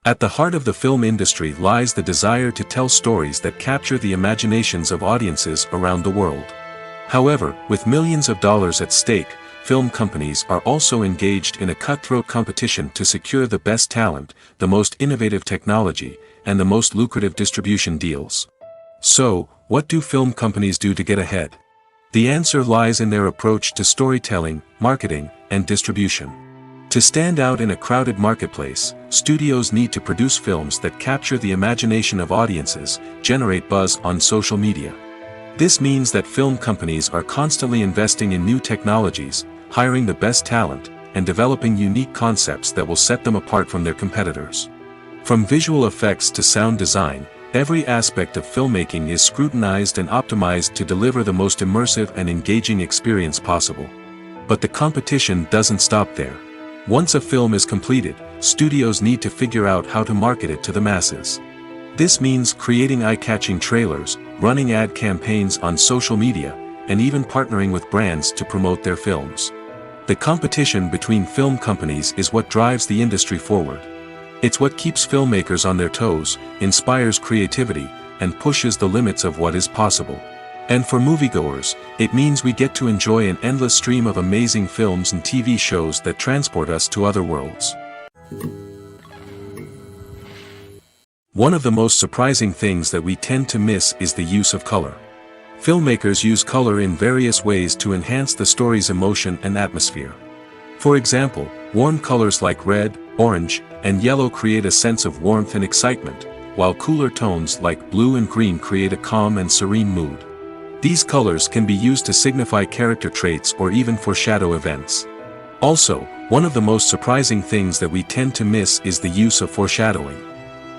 At the heart of the film industry lies the desire to tell stories that capture the imaginations of audiences around the world. However, with millions of dollars at stake, film companies are also engaged in a cutthroat competition to secure the best talent, the most innovative technology, and the most lucrative distribution deals. So, what do film companies do to get ahead? The answer lies in their approach to storytelling, marketing, and distribution. To stand out in a crowded marketplace, studios need to produce films that capture the imagination of audiences, generate buzz on social media. This means that film companies are constantly investing in new technologies, hiring the best talent, and developing unique concepts that will set them apart from their competitors. From visual effects to sound design, every aspect of filmmaking is scrutinized and optimized to deliver the most immersive and engaging experience possible. But the competition doesn't stop there. Once a film is completed, studios need to figure out how to market it to the masses. This means creating eye-catching trailers, running ad campaigns on social media, and even partnering with brands to promote their films. The competition between film companies is what drives the industry forward. It's what keeps filmmakers on their toes, inspires creativity, and pushes the limits of what is possible. And for moviegoers, it means we get to enjoy an endless stream of amazing films and TV shows that transport us to other worlds. One of the most surprising things that we tend to miss is the use of color. Filmmakers use color in various ways to enhance the story's emotion and atmosphere. For example, warm colors like red, orange, and yellow create a sense of warmth and excitement, while cooler tones like blue and green create a calm and serene mood. These colors can be used to signify character traits or even foreshadow events. Also, one of the most surprising things that we tend to miss is the use of foreshadowing.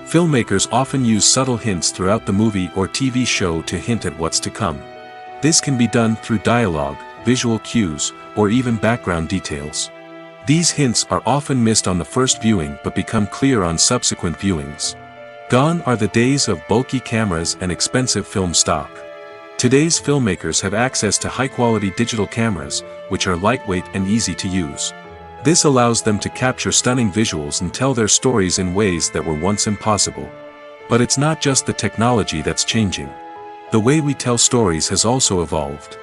Filmmakers often use subtle hints throughout the movie or TV show to hint at what's to come. This can be done through dialogue, visual cues, or even background details. These hints are often missed on the first viewing but become clear on subsequent viewings. Gone are the days of bulky cameras and expensive film stock. Today's filmmakers have access to high-quality digital cameras, which are lightweight and easy to use. This allows them to capture stunning visuals and tell their stories in ways that were once impossible. But it's not just the technology that's changing. The way we tell stories has also evolved.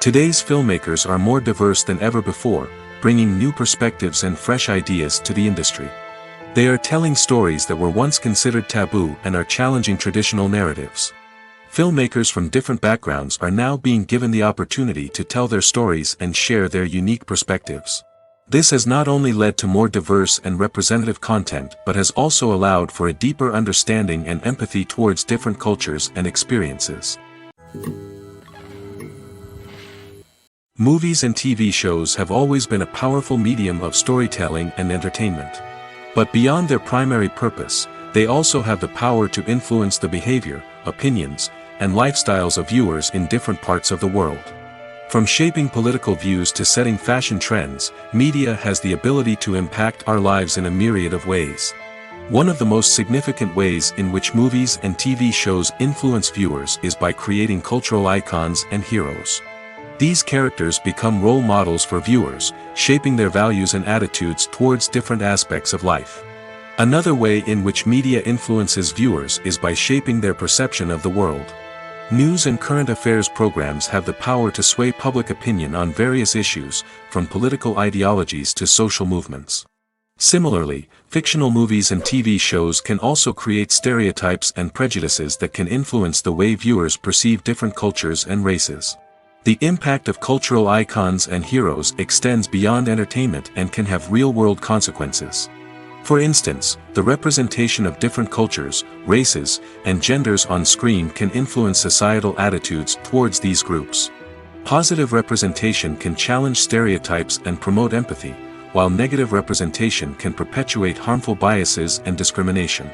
Today's filmmakers are more diverse than ever before, bringing new perspectives and fresh ideas to the industry. They are telling stories that were once considered taboo and are challenging traditional narratives. Filmmakers from different backgrounds are now being given the opportunity to tell their stories and share their unique perspectives. This has not only led to more diverse and representative content but has also allowed for a deeper understanding and empathy towards different cultures and experiences. Movies and TV shows have always been a powerful medium of storytelling and entertainment. But beyond their primary purpose, they also have the power to influence the behavior, opinions, and lifestyles of viewers in different parts of the world. From shaping political views to setting fashion trends, media has the ability to impact our lives in a myriad of ways. One of the most significant ways in which movies and TV shows influence viewers is by creating cultural icons and heroes. These characters become role models for viewers, shaping their values and attitudes towards different aspects of life. Another way in which media influences viewers is by shaping their perception of the world. News and current affairs programs have the power to sway public opinion on various issues, from political ideologies to social movements. Similarly, fictional movies and TV shows can also create stereotypes and prejudices that can influence the way viewers perceive different cultures and races. The impact of cultural icons and heroes extends beyond entertainment and can have real-world consequences. For instance, the representation of different cultures, races, and genders on screen can influence societal attitudes towards these groups. Positive representation can challenge stereotypes and promote empathy, while negative representation can perpetuate harmful biases and discrimination.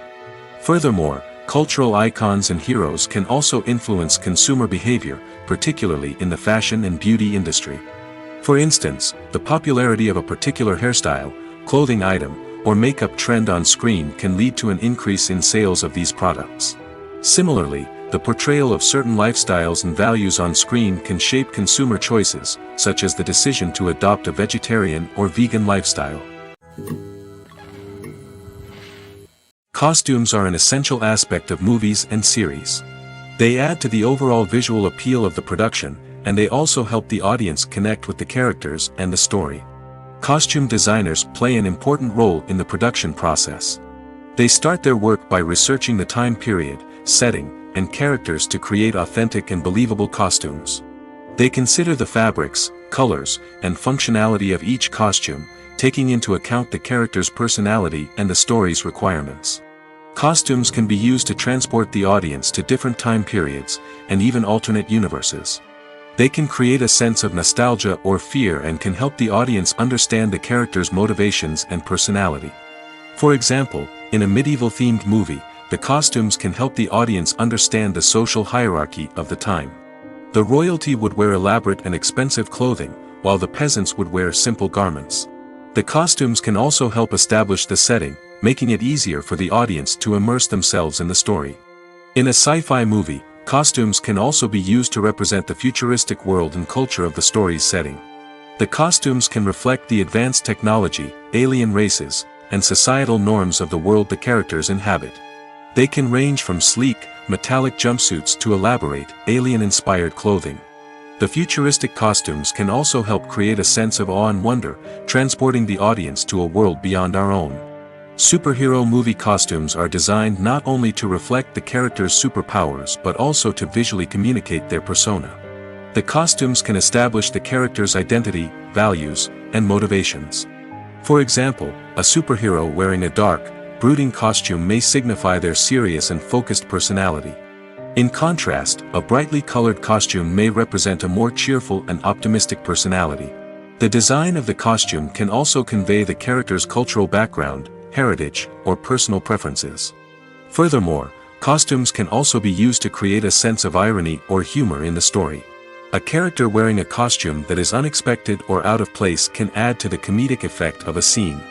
Furthermore, cultural icons and heroes can also influence consumer behavior, particularly in the fashion and beauty industry. For instance, the popularity of a particular hairstyle, clothing item, or makeup trend on screen can lead to an increase in sales of these products. Similarly, the portrayal of certain lifestyles and values on screen can shape consumer choices, such as the decision to adopt a vegetarian or vegan lifestyle. Costumes are an essential aspect of movies and series. They add to the overall visual appeal of the production, and they also help the audience connect with the characters and the story. Costume designers play an important role in the production process. They start their work by researching the time period, setting, and characters to create authentic and believable costumes. They consider the fabrics, colors, and functionality of each costume, taking into account the character's personality and the story's requirements. Costumes can be used to transport the audience to different time periods, and even alternate universes. They can create a sense of nostalgia or fear and can help the audience understand the character's motivations and personality. For example, in a medieval-themed movie, the costumes can help the audience understand the social hierarchy of the time. The royalty would wear elaborate and expensive clothing, while the peasants would wear simple garments. The costumes can also help establish the setting, making it easier for the audience to immerse themselves in the story. In a sci-fi movie, costumes can also be used to represent the futuristic world and culture of the story's setting. The costumes can reflect the advanced technology, alien races, and societal norms of the world the characters inhabit. They can range from sleek, metallic jumpsuits to elaborate, alien-inspired clothing. The futuristic costumes can also help create a sense of awe and wonder, transporting the audience to a world beyond our own. Superhero movie costumes are designed not only to reflect the character's superpowers but also to visually communicate their persona. The costumes can establish the character's identity, values, and motivations. For example, a superhero wearing a dark, brooding costume may signify their serious and focused personality. In contrast, a brightly colored costume may represent a more cheerful and optimistic personality. The design of the costume can also convey the character's cultural background, heritage, or personal preferences. Furthermore, costumes can also be used to create a sense of irony or humor in the story. A character wearing a costume that is unexpected or out of place can add to the comedic effect of a scene.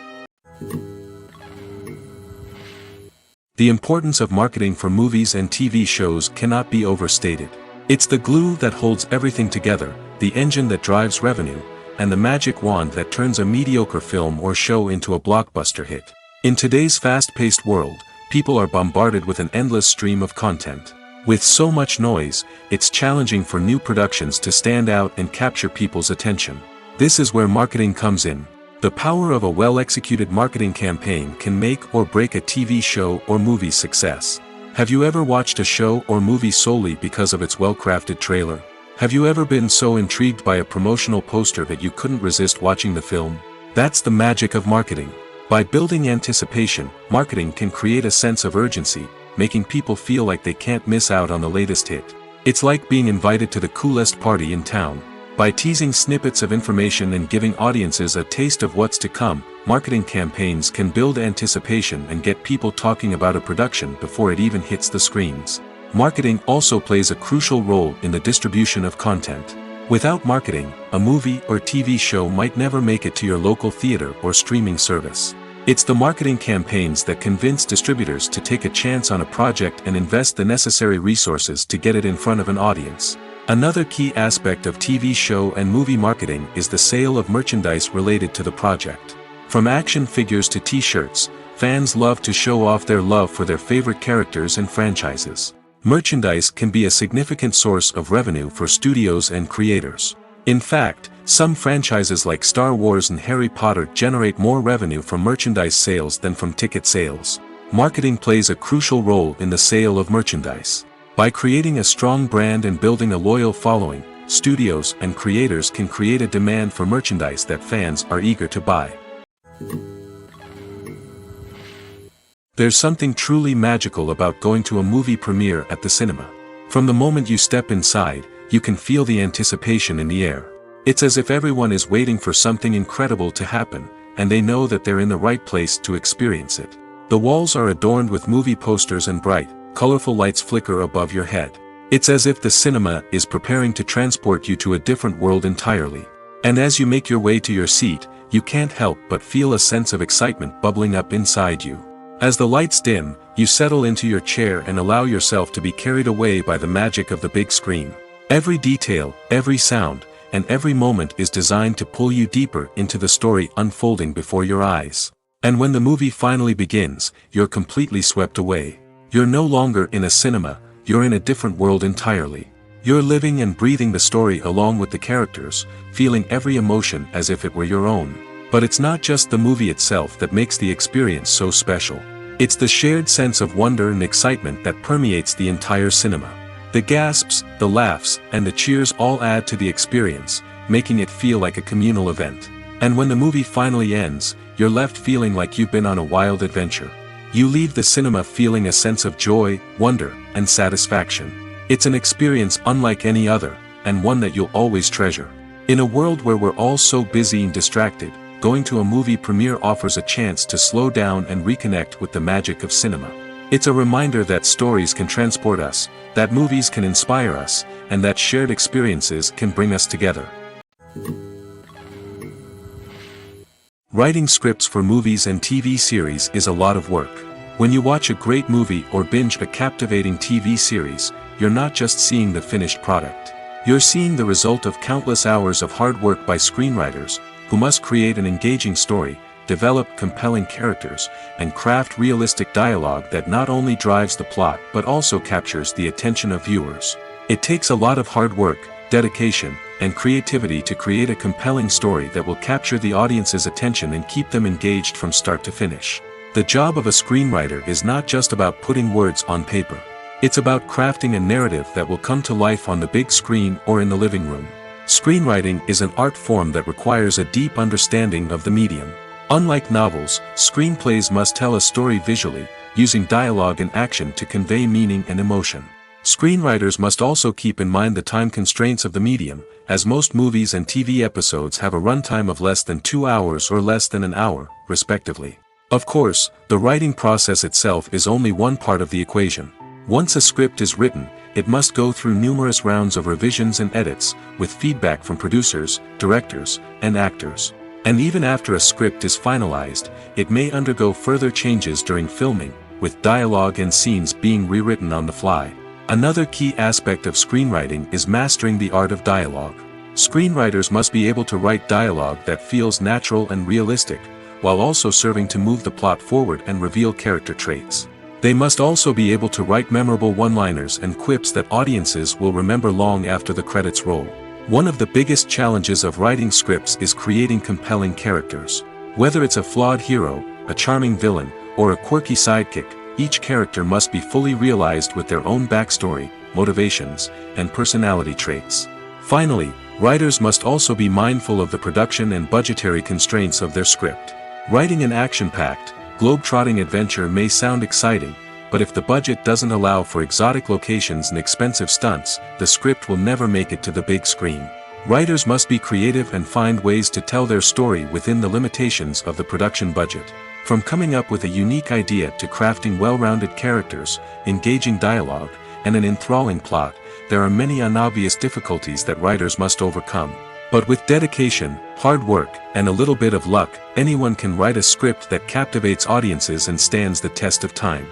The importance of marketing for movies and TV shows cannot be overstated. It's the glue that holds everything together, the engine that drives revenue, and the magic wand that turns a mediocre film or show into a blockbuster hit. In today's fast-paced world, people are bombarded with an endless stream of content. With so much noise, it's challenging for new productions to stand out and capture people's attention. This is where marketing comes in. The power of a well-executed marketing campaign can make or break a TV show or movie's success. Have you ever watched a show or movie solely because of its well-crafted trailer? Have you ever been so intrigued by a promotional poster that you couldn't resist watching the film? That's the magic of marketing. By building anticipation, marketing can create a sense of urgency, making people feel like they can't miss out on the latest hit. It's like being invited to the coolest party in town. By teasing snippets of information and giving audiences a taste of what's to come, marketing campaigns can build anticipation and get people talking about a production before it even hits the screens. Marketing also plays a crucial role in the distribution of content. Without marketing, a movie or TV show might never make it to your local theater or streaming service. It's the marketing campaigns that convince distributors to take a chance on a project and invest the necessary resources to get it in front of an audience. Another key aspect of TV show and movie marketing is the sale of merchandise related to the project. From action figures to t-shirts, fans love to show off their love for their favorite characters and franchises. Merchandise can be a significant source of revenue for studios and creators. In fact, some franchises like Star Wars and Harry Potter generate more revenue from merchandise sales than from ticket sales. Marketing plays a crucial role in the sale of merchandise. By creating a strong brand and building a loyal following, studios and creators can create a demand for merchandise that fans are eager to buy. There's something truly magical about going to a movie premiere at the cinema. From the moment you step inside, you can feel the anticipation in the air. It's as if everyone is waiting for something incredible to happen, and they know that they're in the right place to experience it. The walls are adorned with movie posters and bright, colorful lights flicker above your head. It's as if the cinema is preparing to transport you to a different world entirely. And as you make your way to your seat, you can't help but feel a sense of excitement bubbling up inside you. As the lights dim, you settle into your chair and allow yourself to be carried away by the magic of the big screen. Every detail, every sound, and every moment is designed to pull you deeper into the story unfolding before your eyes. And when the movie finally begins, you're completely swept away. You're no longer in a cinema, you're in a different world entirely. You're living and breathing the story along with the characters, feeling every emotion as if it were your own. But it's not just the movie itself that makes the experience so special. It's the shared sense of wonder and excitement that permeates the entire cinema. The gasps, the laughs, and the cheers all add to the experience, making it feel like a communal event. And when the movie finally ends, you're left feeling like you've been on a wild adventure. You leave the cinema feeling a sense of joy, wonder, and satisfaction. It's an experience unlike any other, and one that you'll always treasure. In a world where we're all so busy and distracted, going to a movie premiere offers a chance to slow down and reconnect with the magic of cinema. It's a reminder that stories can transport us, that movies can inspire us, and that shared experiences can bring us together. Writing scripts for movies and TV series is a lot of work. When you watch a great movie or binge a captivating TV series, you're not just seeing the finished product. You're seeing the result of countless hours of hard work by screenwriters, who must create an engaging story, develop compelling characters, and craft realistic dialogue that not only drives the plot but also captures the attention of viewers. It takes a lot of hard work, dedication, and creativity to create a compelling story that will capture the audience's attention and keep them engaged from start to finish. The job of a screenwriter is not just about putting words on paper. It's about crafting a narrative that will come to life on the big screen or in the living room. Screenwriting is an art form that requires a deep understanding of the medium. Unlike novels, screenplays must tell a story visually, using dialogue and action to convey meaning and emotion. Screenwriters must also keep in mind the time constraints of the medium, as most movies and TV episodes have a runtime of less than 2 hours or less than an hour, respectively. Of course, the writing process itself is only one part of the equation. Once a script is written, it must go through numerous rounds of revisions and edits, with feedback from producers, directors, and actors. And even after a script is finalized, it may undergo further changes during filming, with dialogue and scenes being rewritten on the fly. Another key aspect of screenwriting is mastering the art of dialogue. Screenwriters must be able to write dialogue that feels natural and realistic, while also serving to move the plot forward and reveal character traits. They must also be able to write memorable one-liners and quips that audiences will remember long after the credits roll. One of the biggest challenges of writing scripts is creating compelling characters. Whether it's a flawed hero, a charming villain, or a quirky sidekick, each character must be fully realized with their own backstory, motivations, and personality traits. Finally, writers must also be mindful of the production and budgetary constraints of their script. Writing an action-packed, globe-trotting adventure may sound exciting, but if the budget doesn't allow for exotic locations and expensive stunts, the script will never make it to the big screen. Writers must be creative and find ways to tell their story within the limitations of the production budget. From coming up with a unique idea to crafting well-rounded characters, engaging dialogue, and an enthralling plot, there are many unobvious difficulties that writers must overcome. But with dedication, hard work, and a little bit of luck, anyone can write a script that captivates audiences and stands the test of time.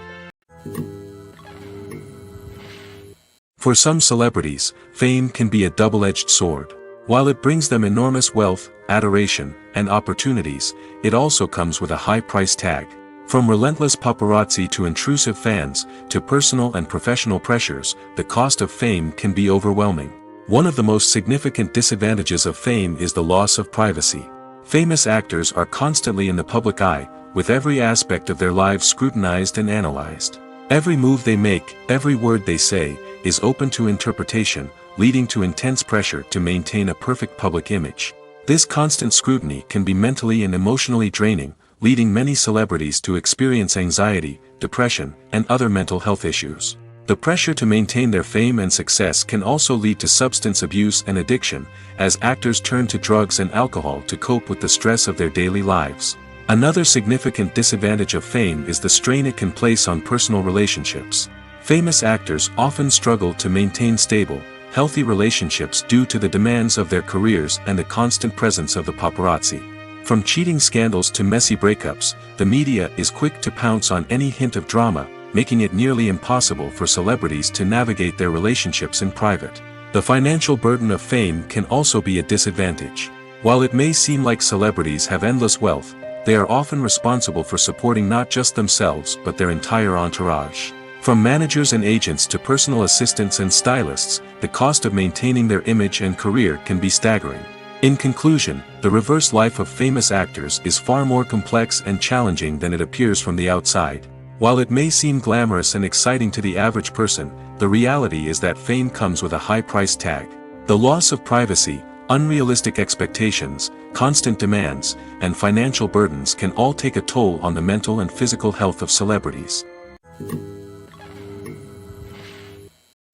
For some celebrities, fame can be a double-edged sword. While it brings them enormous wealth, adoration, and opportunities, it also comes with a high price tag. From relentless paparazzi to intrusive fans, to personal and professional pressures, the cost of fame can be overwhelming. One of the most significant disadvantages of fame is the loss of privacy. Famous actors are constantly in the public eye, with every aspect of their lives scrutinized and analyzed. Every move they make, every word they say, is open to interpretation, leading to intense pressure to maintain a perfect public image. This constant scrutiny can be mentally and emotionally draining, leading many celebrities to experience anxiety, depression, and other mental health issues. The pressure to maintain their fame and success can also lead to substance abuse and addiction, as actors turn to drugs and alcohol to cope with the stress of their daily lives. Another significant disadvantage of fame is the strain it can place on personal relationships. Famous actors often struggle to maintain stable, healthy relationships due to the demands of their careers and the constant presence of the paparazzi. From cheating scandals to messy breakups, the media is quick to pounce on any hint of drama, making it nearly impossible for celebrities to navigate their relationships in private. The financial burden of fame can also be a disadvantage. While it may seem like celebrities have endless wealth, they are often responsible for supporting not just themselves but their entire entourage. From managers and agents to personal assistants and stylists, the cost of maintaining their image and career can be staggering. In conclusion, the reverse life of famous actors is far more complex and challenging than it appears from the outside. While it may seem glamorous and exciting to the average person, the reality is that fame comes with a high price tag. The loss of privacy, unrealistic expectations, constant demands, and financial burdens can all take a toll on the mental and physical health of celebrities.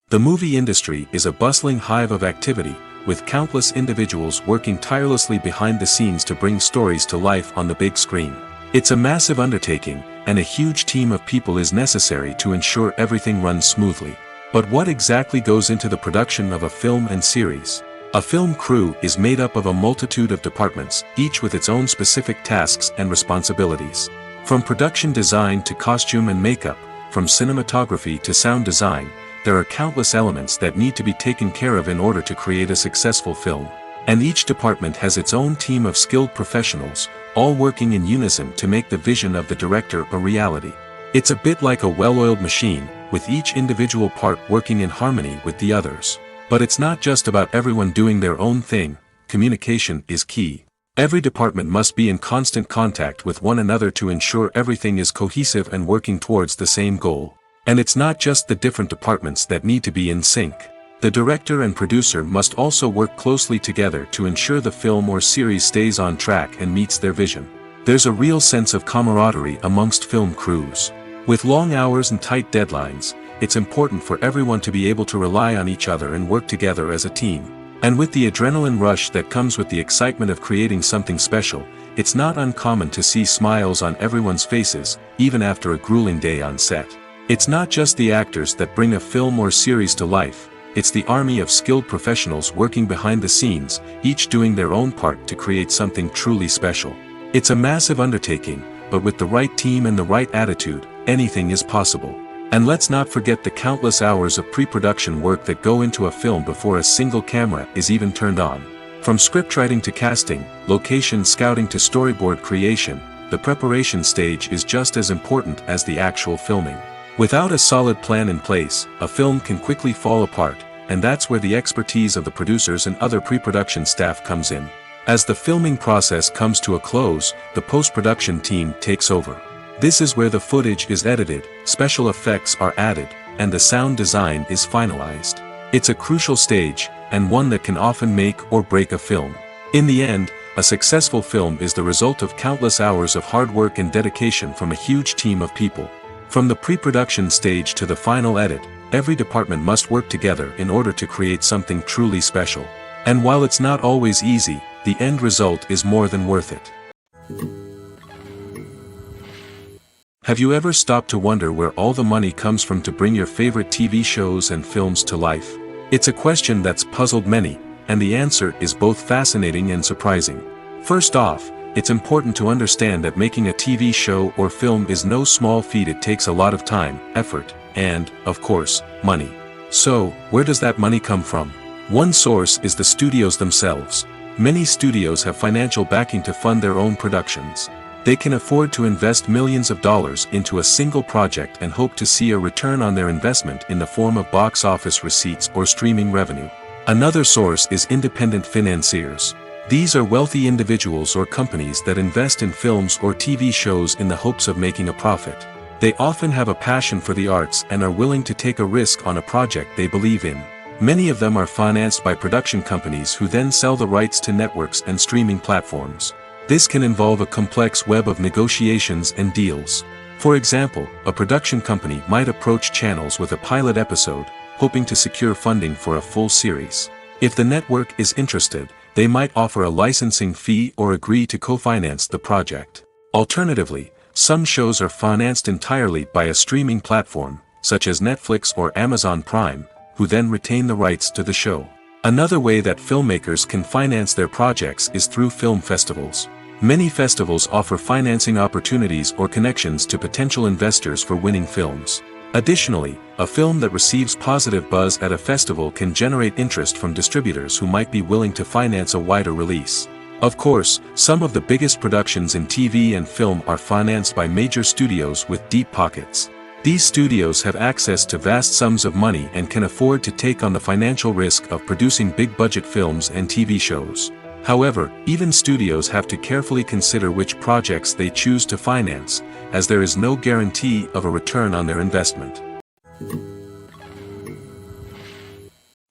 The movie industry is a bustling hive of activity, with countless individuals working tirelessly behind the scenes to bring stories to life on the big screen. It's a massive undertaking, and a huge team of people is necessary to ensure everything runs smoothly. But what exactly goes into the production of a film and series? A film crew is made up of a multitude of departments, each with its own specific tasks and responsibilities. From production design to costume and makeup, from cinematography to sound design, there are countless elements that need to be taken care of in order to create a successful film. And each department has its own team of skilled professionals, all working in unison to make the vision of the director a reality. It's a bit like a well-oiled machine, with each individual part working in harmony with the others. But it's not just about everyone doing their own thing. Communication is key. Every department must be in constant contact with one another to ensure everything is cohesive and working towards the same goal. And it's not just the different departments that need to be in sync. The director and producer must also work closely together to ensure the film or series stays on track and meets their vision. There's a real sense of camaraderie amongst film crews. With long hours and tight deadlines, it's important for everyone to be able to rely on each other and work together as a team. And with the adrenaline rush that comes with the excitement of creating something special, it's not uncommon to see smiles on everyone's faces, even after a grueling day on set. It's not just the actors that bring a film or series to life, it's the army of skilled professionals working behind the scenes, each doing their own part to create something truly special. It's a massive undertaking, but with the right team and the right attitude, anything is possible. And let's not forget the countless hours of pre-production work that go into a film before a single camera is even turned on. From scriptwriting to casting, location scouting to storyboard creation, the preparation stage is just as important as the actual filming. Without a solid plan in place, a film can quickly fall apart, and that's where the expertise of the producers and other pre-production staff comes in. As the filming process comes to a close, the post-production team takes over. This is where the footage is edited, special effects are added, and the sound design is finalized. It's a crucial stage, and one that can often make or break a film. In the end, a successful film is the result of countless hours of hard work and dedication from a huge team of people. From the pre-production stage to the final edit, every department must work together in order to create something truly special. And while it's not always easy, the end result is more than worth it. Have you ever stopped to wonder where all the money comes from to bring your favorite TV shows and films to life? It's a question that's puzzled many, and the answer is both fascinating and surprising. First off, it's important to understand that making a TV show or film is no small feat. It takes a lot of time, effort, and, of course, money. So, where does that money come from? One source is the studios themselves. Many studios have financial backing to fund their own productions. They can afford to invest millions of dollars into a single project and hope to see a return on their investment in the form of box office receipts or streaming revenue. Another source is independent financiers. These are wealthy individuals or companies that invest in films or TV shows in the hopes of making a profit. They often have a passion for the arts and are willing to take a risk on a project they believe in. Many of them are financed by production companies who then sell the rights to networks and streaming platforms. This can involve a complex web of negotiations and deals. For example, a production company might approach channels with a pilot episode, hoping to secure funding for a full series. If the network is interested, they might offer a licensing fee or agree to co-finance the project. Alternatively, some shows are financed entirely by a streaming platform, such as Netflix or Amazon Prime, who then retain the rights to the show. Another way that filmmakers can finance their projects is through film festivals. Many festivals offer financing opportunities or connections to potential investors for winning films. Additionally, a film that receives positive buzz at a festival can generate interest from distributors who might be willing to finance a wider release. Of course, some of the biggest productions in TV and film are financed by major studios with deep pockets. These studios have access to vast sums of money and can afford to take on the financial risk of producing big-budget films and TV shows. However, even studios have to carefully consider which projects they choose to finance, as there is no guarantee of a return on their investment.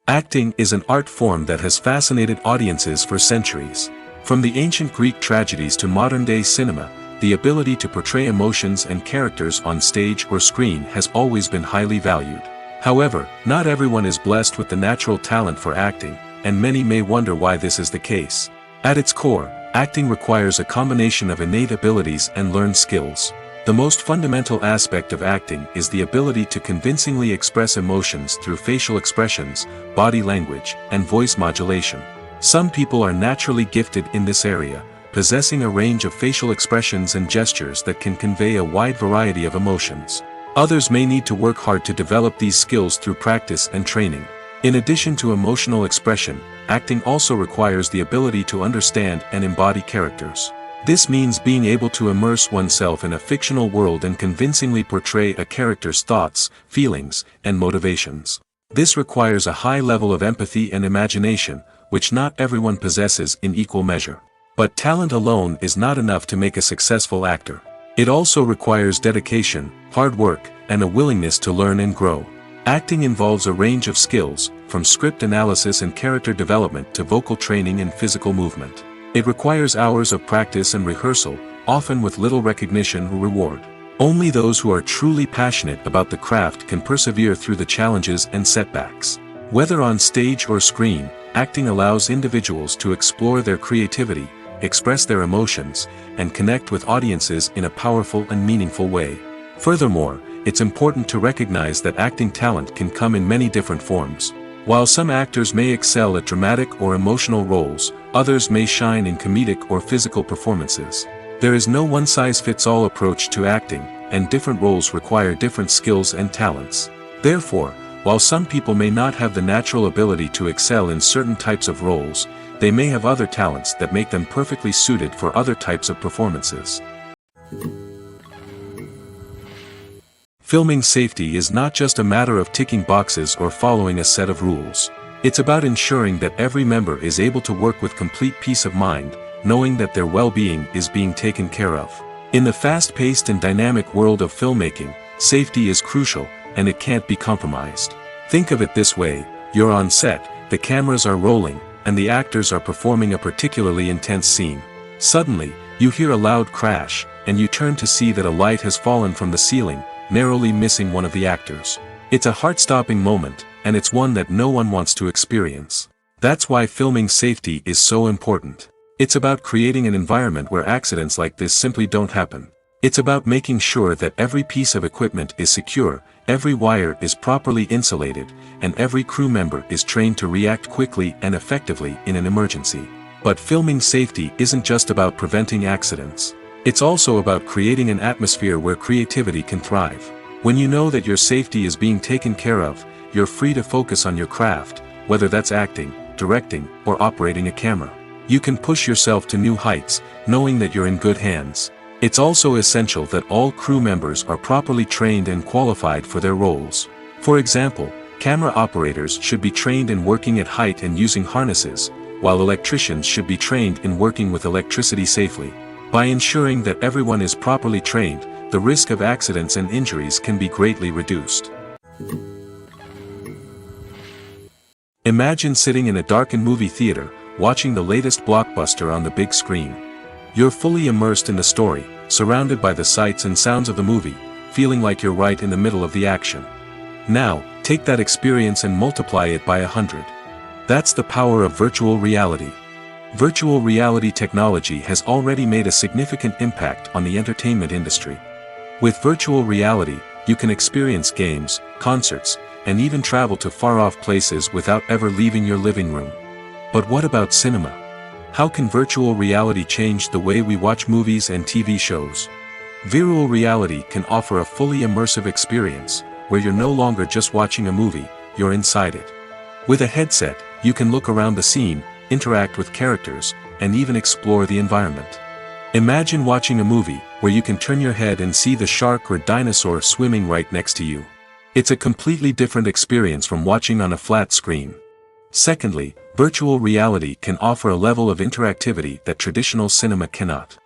Acting is an art form that has fascinated audiences for centuries. From the ancient Greek tragedies to modern-day cinema, the ability to portray emotions and characters on stage or screen has always been highly valued. However, not everyone is blessed with the natural talent for acting, and many may wonder why this is the case. At its core, acting requires a combination of innate abilities and learned skills. The most fundamental aspect of acting is the ability to convincingly express emotions through facial expressions, body language, and voice modulation. Some people are naturally gifted in this area, possessing a range of facial expressions and gestures that can convey a wide variety of emotions. Others may need to work hard to develop these skills through practice and training. In addition to emotional expression, acting also requires the ability to understand and embody characters. This means being able to immerse oneself in a fictional world and convincingly portray a character's thoughts, feelings, and motivations. This requires a high level of empathy and imagination, which not everyone possesses in equal measure. But talent alone is not enough to make a successful actor. It also requires dedication, hard work, and a willingness to learn and grow. Acting involves a range of skills, from script analysis and character development to vocal training and physical movement. It requires hours of practice and rehearsal, often with little recognition or reward. Only those who are truly passionate about the craft can persevere through the challenges and setbacks. Whether on stage or screen, acting allows individuals to explore their creativity, express their emotions, and connect with audiences in a powerful and meaningful way. Furthermore, it's important to recognize that acting talent can come in many different forms. While some actors may excel at dramatic or emotional roles, others may shine in comedic or physical performances. There is no one-size-fits-all approach to acting, and different roles require different skills and talents. Therefore, while some people may not have the natural ability to excel in certain types of roles, they may have other talents that make them perfectly suited for other types of performances. Filming safety is not just a matter of ticking boxes or following a set of rules. It's about ensuring that every member is able to work with complete peace of mind, knowing that their well-being is being taken care of. In the fast-paced and dynamic world of filmmaking, safety is crucial, and it can't be compromised. Think of it this way: you're on set, the cameras are rolling, and the actors are performing a particularly intense scene. Suddenly, you hear a loud crash, and you turn to see that a light has fallen from the ceiling, narrowly missing one of the actors. It's a heart-stopping moment, and it's one that no one wants to experience. That's why filming safety is so important. It's about creating an environment where accidents like this simply don't happen. It's about making sure that every piece of equipment is secure, every wire is properly insulated, and every crew member is trained to react quickly and effectively in an emergency. But filming safety isn't just about preventing accidents. It's also about creating an atmosphere where creativity can thrive. When you know that your safety is being taken care of, you're free to focus on your craft, whether that's acting, directing, or operating a camera. You can push yourself to new heights, knowing that you're in good hands. It's also essential that all crew members are properly trained and qualified for their roles. For example, camera operators should be trained in working at height and using harnesses, while electricians should be trained in working with electricity safely. By ensuring that everyone is properly trained, the risk of accidents and injuries can be greatly reduced. Imagine sitting in a darkened movie theater, watching the latest blockbuster on the big screen. You're fully immersed in the story, surrounded by the sights and sounds of the movie, feeling like you're right in the middle of the action. Now, take that experience and multiply it by 100. That's the power of virtual reality. Virtual reality technology has already made a significant impact on the entertainment industry. With virtual reality, you can experience games, concerts, and even travel to far-off places without ever leaving your living room. But what about cinema? How can virtual reality change the way we watch movies and TV shows? Virtual reality can offer a fully immersive experience, where you're no longer just watching a movie, you're inside it. With a headset, you can look around the scene, interact with characters, and even explore the environment. Imagine watching a movie where you can turn your head and see the shark or dinosaur swimming right next to you. It's a completely different experience from watching on a flat screen. Secondly, virtual reality can offer a level of interactivity that traditional cinema cannot.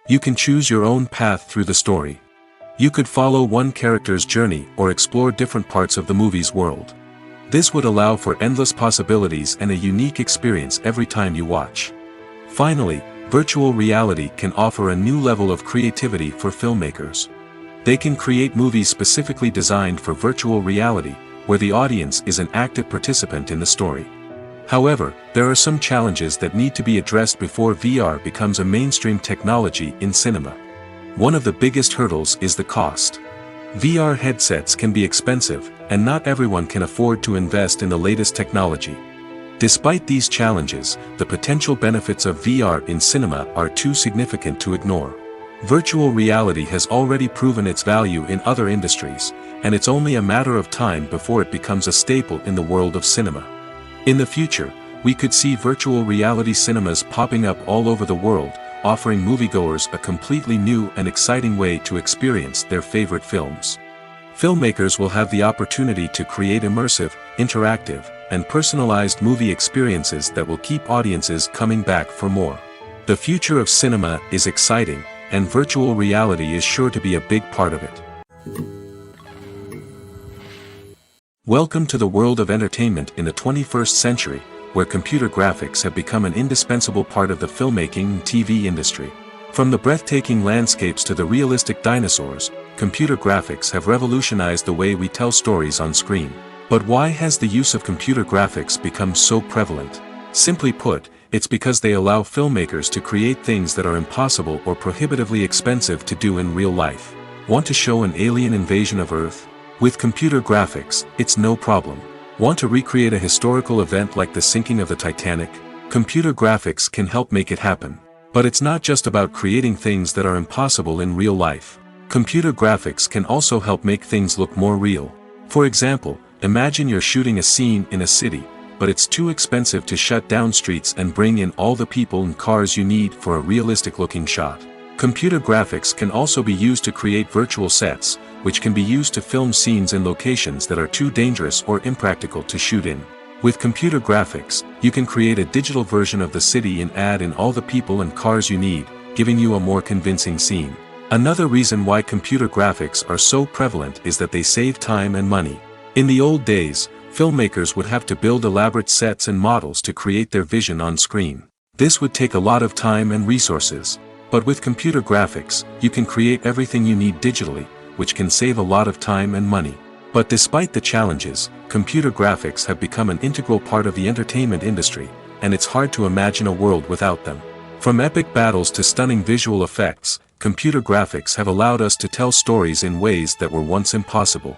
You can choose your own path through the story. You could follow one character's journey or explore different parts of the movie's world. This would allow for endless possibilities and a unique experience every time you watch. Finally, virtual reality can offer a new level of creativity for filmmakers. They can create movies specifically designed for virtual reality, where the audience is an active participant in the story. However, there are some challenges that need to be addressed before VR becomes a mainstream technology in cinema. One of the biggest hurdles is the cost. VR headsets can be expensive, and not everyone can afford to invest in the latest technology. Despite these challenges, the potential benefits of VR in cinema are too significant to ignore. Virtual reality has already proven its value in other industries, and it's only a matter of time before it becomes a staple in the world of cinema. In the future, we could see virtual reality cinemas popping up all over the world, offering moviegoers a completely new and exciting way to experience their favorite films. Filmmakers will have the opportunity to create immersive, interactive, and personalized movie experiences that will keep audiences coming back for more. The future of cinema is exciting, and virtual reality is sure to be a big part of it. Welcome to the world of entertainment in the 21st century, where computer graphics have become an indispensable part of the filmmaking and TV industry. From the breathtaking landscapes to the realistic dinosaurs, computer graphics have revolutionized the way we tell stories on screen. But why has the use of computer graphics become so prevalent? Simply put, it's because they allow filmmakers to create things that are impossible or prohibitively expensive to do in real life. Want to show an alien invasion of Earth? With computer graphics, it's no problem. Want to recreate a historical event like the sinking of the Titanic? Computer graphics can help make it happen. But it's not just about creating things that are impossible in real life. Computer graphics can also help make things look more real. For example, imagine you're shooting a scene in a city, but it's too expensive to shut down streets and bring in all the people and cars you need for a realistic-looking shot. Computer graphics can also be used to create virtual sets, which can be used to film scenes in locations that are too dangerous or impractical to shoot in. With computer graphics, you can create a digital version of the city and add in all the people and cars you need, giving you a more convincing scene. Another reason why computer graphics are so prevalent is that they save time and money. In the old days, filmmakers would have to build elaborate sets and models to create their vision on screen. This would take a lot of time and resources. But with computer graphics, you can create everything you need digitally, which can save a lot of time and money. But despite the challenges, computer graphics have become an integral part of the entertainment industry, and it's hard to imagine a world without them. From epic battles to stunning visual effects, computer graphics have allowed us to tell stories in ways that were once impossible.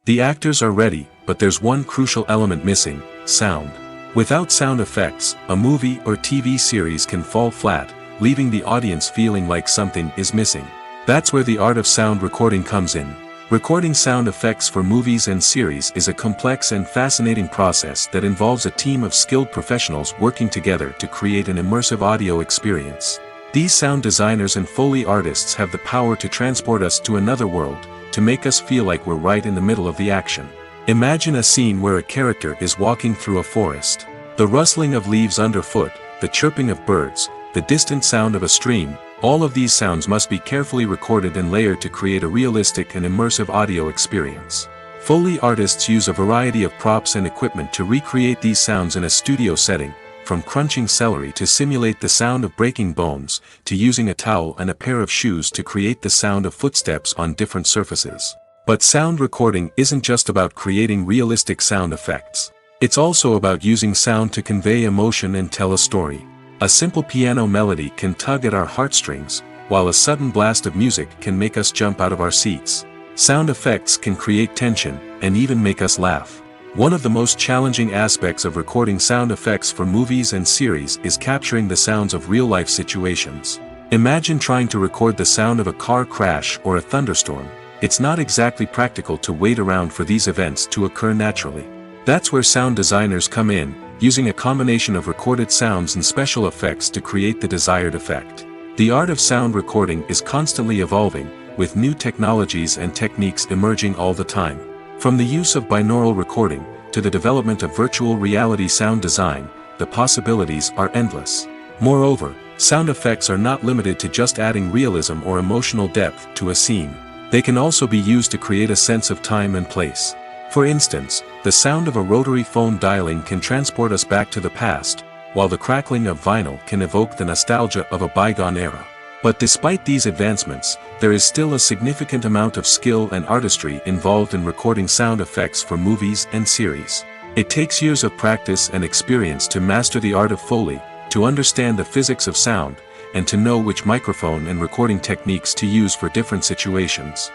The actors are ready, but there's one crucial element missing: sound. Without sound effects, a movie or TV series can fall flat, leaving the audience feeling like something is missing. That's where the art of sound recording comes in. Recording sound effects for movies and series is a complex and fascinating process that involves a team of skilled professionals working together to create an immersive audio experience. These sound designers and Foley artists have the power to transport us to another world, to make us feel like we're right in the middle of the action. Imagine a scene where a character is walking through a forest. The rustling of leaves underfoot, the chirping of birds, the distant sound of a stream, all of these sounds must be carefully recorded and layered to create a realistic and immersive audio experience. Foley artists use a variety of props and equipment to recreate these sounds in a studio setting, from crunching celery to simulate the sound of breaking bones, to using a towel and a pair of shoes to create the sound of footsteps on different surfaces. But sound recording isn't just about creating realistic sound effects. It's also about using sound to convey emotion and tell a story. A simple piano melody can tug at our heartstrings, while a sudden blast of music can make us jump out of our seats. Sound effects can create tension, and even make us laugh. One of the most challenging aspects of recording sound effects for movies and series is capturing the sounds of real-life situations. Imagine trying to record the sound of a car crash or a thunderstorm. It's not exactly practical to wait around for these events to occur naturally. That's where sound designers come in, using a combination of recorded sounds and special effects to create the desired effect. The art of sound recording is constantly evolving, with new technologies and techniques emerging all the time. From the use of binaural recording, to the development of virtual reality sound design, the possibilities are endless. Moreover, sound effects are not limited to just adding realism or emotional depth to a scene. They can also be used to create a sense of time and place. For instance, the sound of a rotary phone dialing can transport us back to the past, while the crackling of vinyl can evoke the nostalgia of a bygone era. But despite these advancements, there is still a significant amount of skill and artistry involved in recording sound effects for movies and series. It takes years of practice and experience to master the art of Foley, to understand the physics of sound, and to know which microphone and recording techniques to use for different situations.